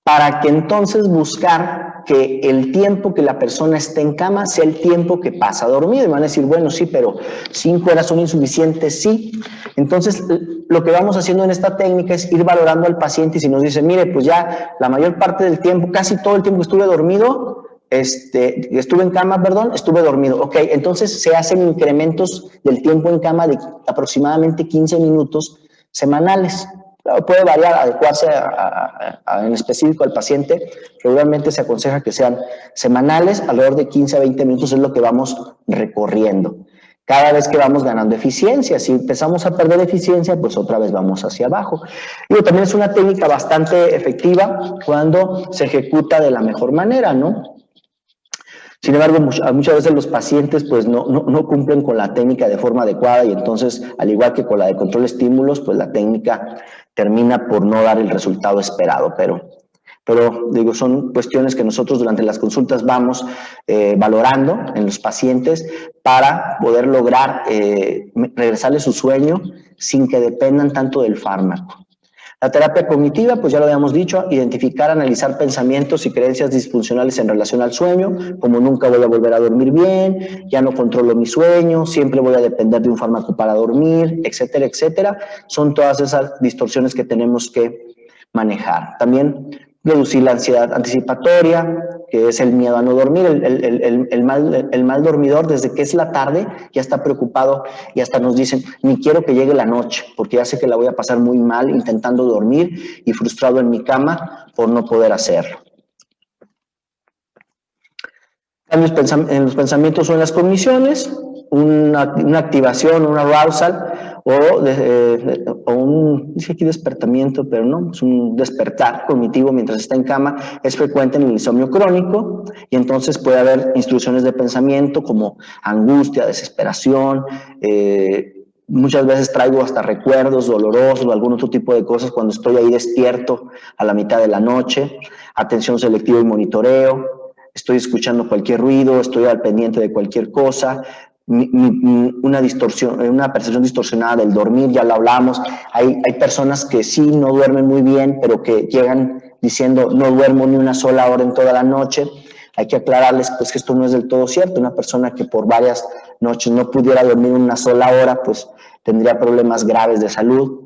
para que entonces buscar que el tiempo que la persona esté en cama sea el tiempo que pasa dormido. Y van a decir, bueno, sí, pero 5 horas son insuficientes, sí. Entonces, lo que vamos haciendo en esta técnica es ir valorando al paciente y si nos dice, mire, pues ya la mayor parte del tiempo, casi todo el tiempo que estuve dormido, estuve en cama, perdón, estuve dormido. Ok, entonces se hacen incrementos del tiempo en cama de aproximadamente 15 minutos semanales. Claro, puede variar, adecuarse en específico al paciente. Regularmente se aconseja que sean semanales, alrededor de 15 a 20 minutos es lo que vamos recorriendo. Cada vez que vamos ganando eficiencia, si empezamos a perder eficiencia, pues otra vez vamos hacia abajo. Digo, también es una técnica bastante efectiva cuando se ejecuta de la mejor manera, ¿no? Sin embargo, muchas veces los pacientes pues no cumplen con la técnica de forma adecuada y entonces, al igual que con la de control de estímulos, pues la técnica termina por no dar el resultado esperado, pero digo, son cuestiones que nosotros durante las consultas vamos valorando en los pacientes para poder lograr regresarles su sueño sin que dependan tanto del fármaco. La terapia cognitiva, pues ya lo habíamos dicho, identificar, analizar pensamientos y creencias disfuncionales en relación al sueño, como nunca voy a volver a dormir bien, ya no controlo mi sueño, siempre voy a depender de un fármaco para dormir, etcétera, etcétera. Son todas esas distorsiones que tenemos que manejar. También reducir la ansiedad anticipatoria, que es el miedo a no dormir, el mal dormidor desde que es la tarde ya está preocupado y hasta nos dicen, ni quiero que llegue la noche, porque ya sé que la voy a pasar muy mal intentando dormir y frustrado en mi cama por no poder hacerlo. Cambios en los pensamientos o en las cogniciones, una activación, un arousal o un, dice aquí despertamiento, pero no, es un despertar cognitivo mientras está en cama, es frecuente en el insomnio crónico y entonces puede haber instrucciones de pensamiento como angustia, desesperación, muchas veces traigo hasta recuerdos dolorosos o algún otro tipo de cosas cuando estoy ahí despierto a la mitad de la noche, atención selectiva y monitoreo, estoy escuchando cualquier ruido, estoy al pendiente de cualquier cosa, una distorsión, una percepción distorsionada del dormir, ya lo hablamos. Hay personas que sí no duermen muy bien, pero que llegan diciendo no duermo ni una sola hora en toda la noche. Hay que aclararles pues que esto no es del todo cierto. Una persona que por varias noches no pudiera dormir una sola hora, pues tendría problemas graves de salud.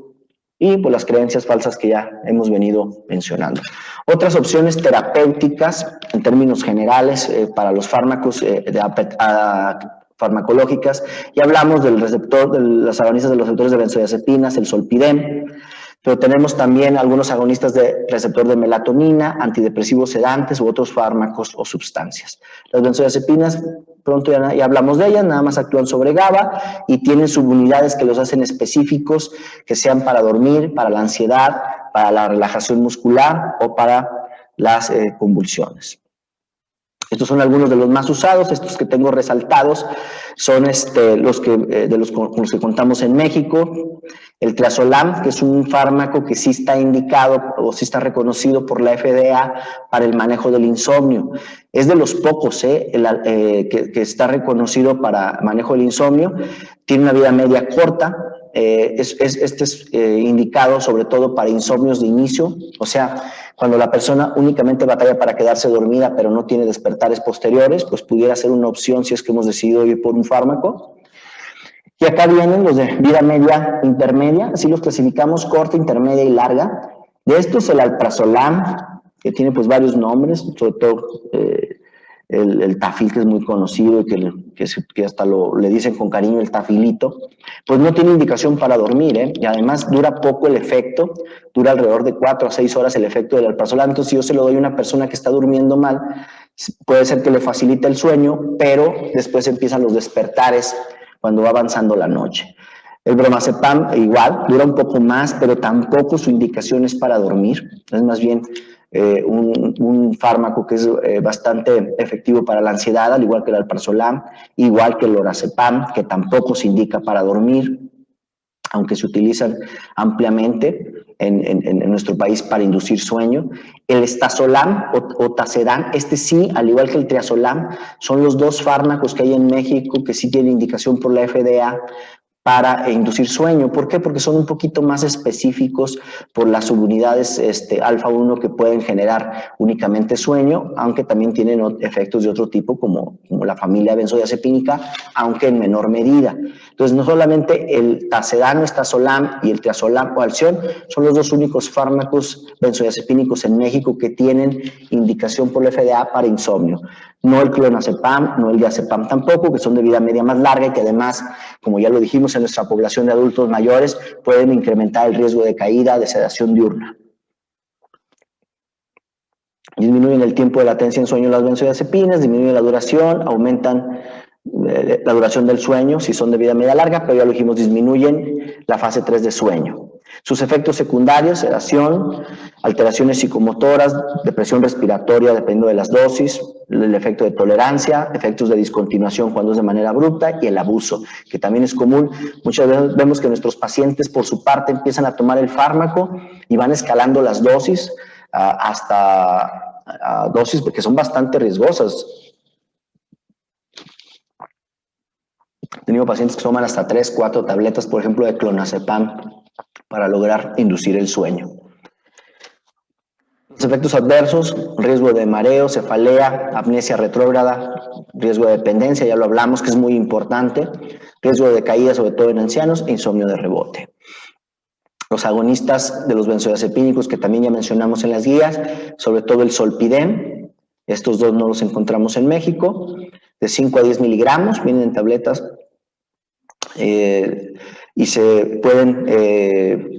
Y pues las creencias falsas que ya hemos venido mencionando. Otras opciones terapéuticas en términos generales para los fármacos farmacológicas, ya hablamos del receptor, de las agonistas de los receptores de benzodiazepinas, el Zolpidem, pero tenemos también algunos agonistas de receptor de melatonina, antidepresivos sedantes u otros fármacos o sustancias. Las benzodiazepinas, pronto ya hablamos de ellas, nada más actúan sobre GABA y tienen subunidades que los hacen específicos, que sean para dormir, para la ansiedad, para la relajación muscular o para las convulsiones. Estos son algunos de los más usados, estos que tengo resaltados son los que con los que contamos en México. El Triazolam, que es un fármaco que sí está indicado o sí está reconocido por la FDA para el manejo del insomnio. Es de los pocos que está reconocido para manejo del insomnio. Tiene una vida media corta. Este es indicado sobre todo para insomnios de inicio, o sea, cuando la persona únicamente batalla para quedarse dormida pero no tiene despertares posteriores, pues pudiera ser una opción si es que hemos decidido ir por un fármaco. Y acá vienen los de vida media intermedia, así los clasificamos, corta, intermedia y larga. De estos el Alprazolam, que tiene pues varios nombres, sobre todo el Tafil, que es muy conocido y que hasta le dicen con cariño el tafilito, pues no tiene indicación para dormir, y además dura poco el efecto, dura alrededor de 4 a 6 horas el efecto del alprazolam. Entonces, si yo se lo doy a una persona que está durmiendo mal, puede ser que le facilite el sueño, pero después empiezan los despertares cuando va avanzando la noche. El bromazepam igual, dura un poco más, pero tampoco su indicación es para dormir, es más bien un fármaco que es bastante efectivo para la ansiedad, al igual que el alprazolam, igual que el lorazepam, que tampoco se indica para dormir, aunque se utilizan ampliamente en nuestro país para inducir sueño. El estazolam o tazedan, este sí, al igual que el triazolam, son los dos fármacos que hay en México que sí tienen indicación por la FDA para inducir sueño. ¿Por qué? Porque son un poquito más específicos por las subunidades alfa-1 que pueden generar únicamente sueño, aunque también tienen efectos de otro tipo como la familia benzodiazepínica, aunque en menor medida. Entonces, no solamente el tazedano, estazolam y el triazolam o alción son los dos únicos fármacos benzodiazepínicos en México que tienen indicación por la FDA para insomnio. No el clonazepam, no el diazepam tampoco, que son de vida media más larga y que además, como ya lo dijimos, en nuestra población de adultos mayores pueden incrementar el riesgo de caída, de sedación diurna. Disminuyen el tiempo de latencia en sueño las benzodiazepinas, disminuyen la duración, aumentan la duración del sueño si son de vida media larga, pero ya lo dijimos, disminuyen la fase 3 de sueño. Sus efectos secundarios, sedación, alteraciones psicomotoras, depresión respiratoria dependiendo de las dosis, el efecto de tolerancia, efectos de discontinuación cuando es de manera abrupta y el abuso, que también es común. Muchas veces vemos que nuestros pacientes por su parte empiezan a tomar el fármaco y van escalando las dosis hasta dosis que son bastante riesgosas. He tenido pacientes que toman hasta 3, 4 tabletas, por ejemplo, de clonazepam para lograr inducir el sueño. Los efectos adversos, riesgo de mareo, cefalea, amnesia retrógrada, riesgo de dependencia, ya lo hablamos que es muy importante, riesgo de caída sobre todo en ancianos e insomnio de rebote. Los agonistas de los benzodiazepínicos que también ya mencionamos en las guías, sobre todo el solpidem, estos dos no los encontramos en México, de 5 a 10 miligramos, vienen en tabletas y se pueden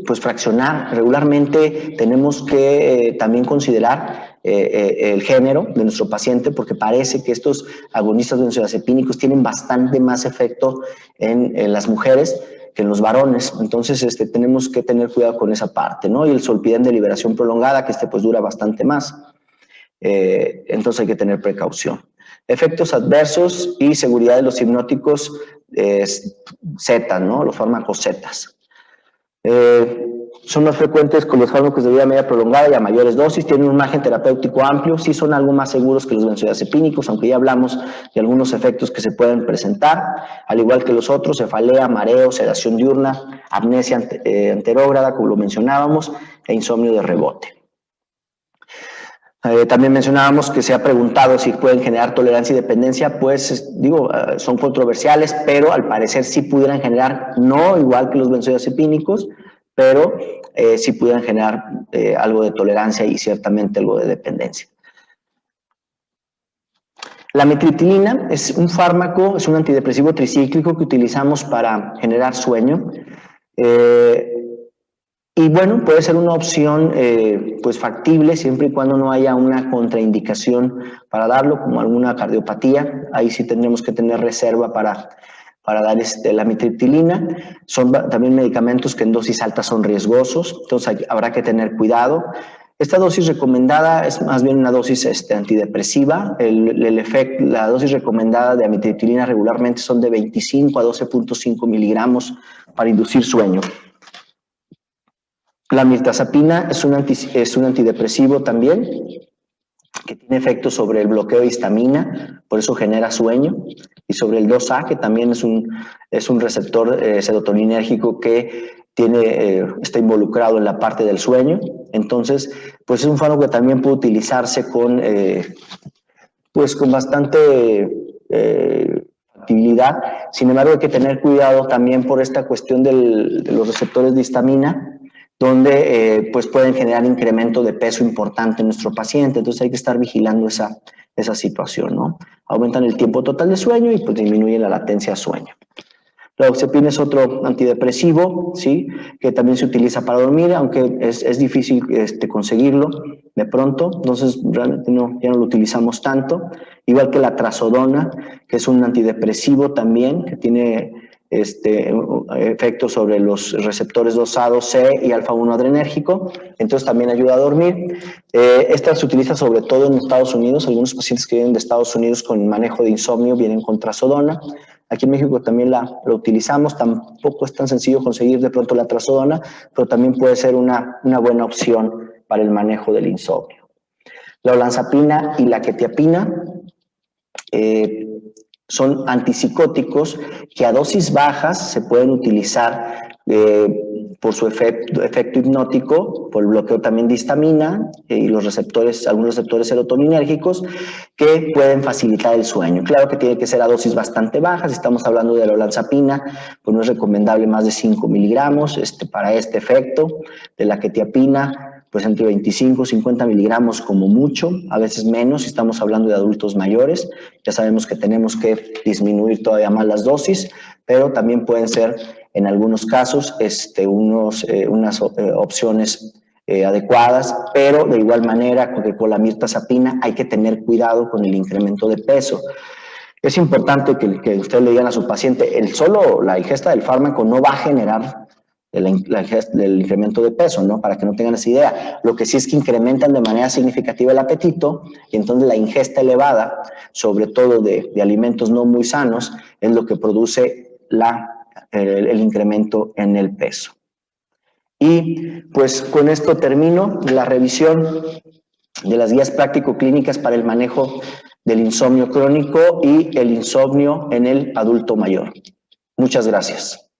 pues fraccionar. Regularmente tenemos que también considerar el género de nuestro paciente porque parece que estos agonistas benzodiazepínicos tienen bastante más efecto en las mujeres que en los varones, entonces tenemos que tener cuidado con esa parte, ¿no? Y el solpidem de liberación prolongada, que pues dura bastante más, entonces hay que tener precaución. Efectos adversos y seguridad de los hipnóticos Z, ¿no? Los fármacos Z. Son más frecuentes con los fármacos de vida media prolongada y a mayores dosis, tienen un margen terapéutico amplio, sí son algo más seguros que los benzodiazepínicos, aunque ya hablamos de algunos efectos que se pueden presentar, al igual que los otros, cefalea, mareo, sedación diurna, amnesia anterógrada, como lo mencionábamos, e insomnio de rebote. También mencionábamos que se ha preguntado si pueden generar tolerancia y dependencia, pues son controversiales, pero al parecer sí pudieran generar, no igual que los benzodiazepínicos, pero sí pudieran generar algo de tolerancia y ciertamente algo de dependencia. La amitriptilina es un fármaco, es un antidepresivo tricíclico que utilizamos para generar sueño. Y bueno, puede ser una opción pues factible siempre y cuando no haya una contraindicación para darlo, como alguna cardiopatía. Ahí sí tendremos que tener reserva para dar la amitriptilina. Son también medicamentos que en dosis altas son riesgosos, entonces habrá que tener cuidado. Esta dosis recomendada es más bien una dosis antidepresiva. La dosis recomendada de amitriptilina regularmente son de 25 a 12.5 miligramos para inducir sueño. La mirtazapina es un antidepresivo también, que tiene efectos sobre el bloqueo de histamina, por eso genera sueño, y sobre el 2A, que también es un receptor serotoninérgico que está involucrado en la parte del sueño. Entonces, pues es un fármaco que también puede utilizarse con bastante factibilidad. Sin embargo, hay que tener cuidado también por esta cuestión de los receptores de histamina, donde pues pueden generar incremento de peso importante en nuestro paciente, entonces hay que estar vigilando esa situación, ¿no? Aumentan el tiempo total de sueño y pues disminuyen la latencia a sueño. La oxepina es otro antidepresivo, ¿sí? Que también se utiliza para dormir, aunque es difícil conseguirlo de pronto, entonces realmente ya no lo utilizamos tanto. Igual que la trazodona, que es un antidepresivo también, que tiene efectos sobre los receptores 2A, 2C y alfa-1 adrenérgico, entonces también ayuda a dormir. Esta se utiliza sobre todo en Estados Unidos, algunos pacientes que vienen de Estados Unidos con manejo de insomnio vienen con trazodona. Aquí en México también la utilizamos, tampoco es tan sencillo conseguir de pronto la trazodona, pero también puede ser una buena opción para el manejo del insomnio. La olanzapina y la quetiapina son antipsicóticos que a dosis bajas se pueden utilizar por su efecto hipnótico, por el bloqueo también de histamina y los receptores, algunos receptores serotoninérgicos que pueden facilitar el sueño. Claro que tiene que ser a dosis bastante bajas. Si estamos hablando de la olanzapina, pues no es recomendable más de 5 miligramos para este efecto. De la quetiapina, pues entre 25 y 50 miligramos como mucho, a veces menos si estamos hablando de adultos mayores. Ya sabemos que tenemos que disminuir todavía más las dosis, pero también pueden ser en algunos casos unas opciones adecuadas, pero de igual manera que con la mirtazapina hay que tener cuidado con el incremento de peso. Es importante que usted le digan a su paciente, la ingesta del fármaco no va a generar el incremento de peso, ¿no? Para que no tengan esa idea. Lo que sí es que incrementan de manera significativa el apetito y entonces la ingesta elevada, sobre todo de alimentos no muy sanos, es lo que produce el incremento en el peso. Y pues con esto termino la revisión de las guías práctico-clínicas para el manejo del insomnio crónico y el insomnio en el adulto mayor. Muchas gracias.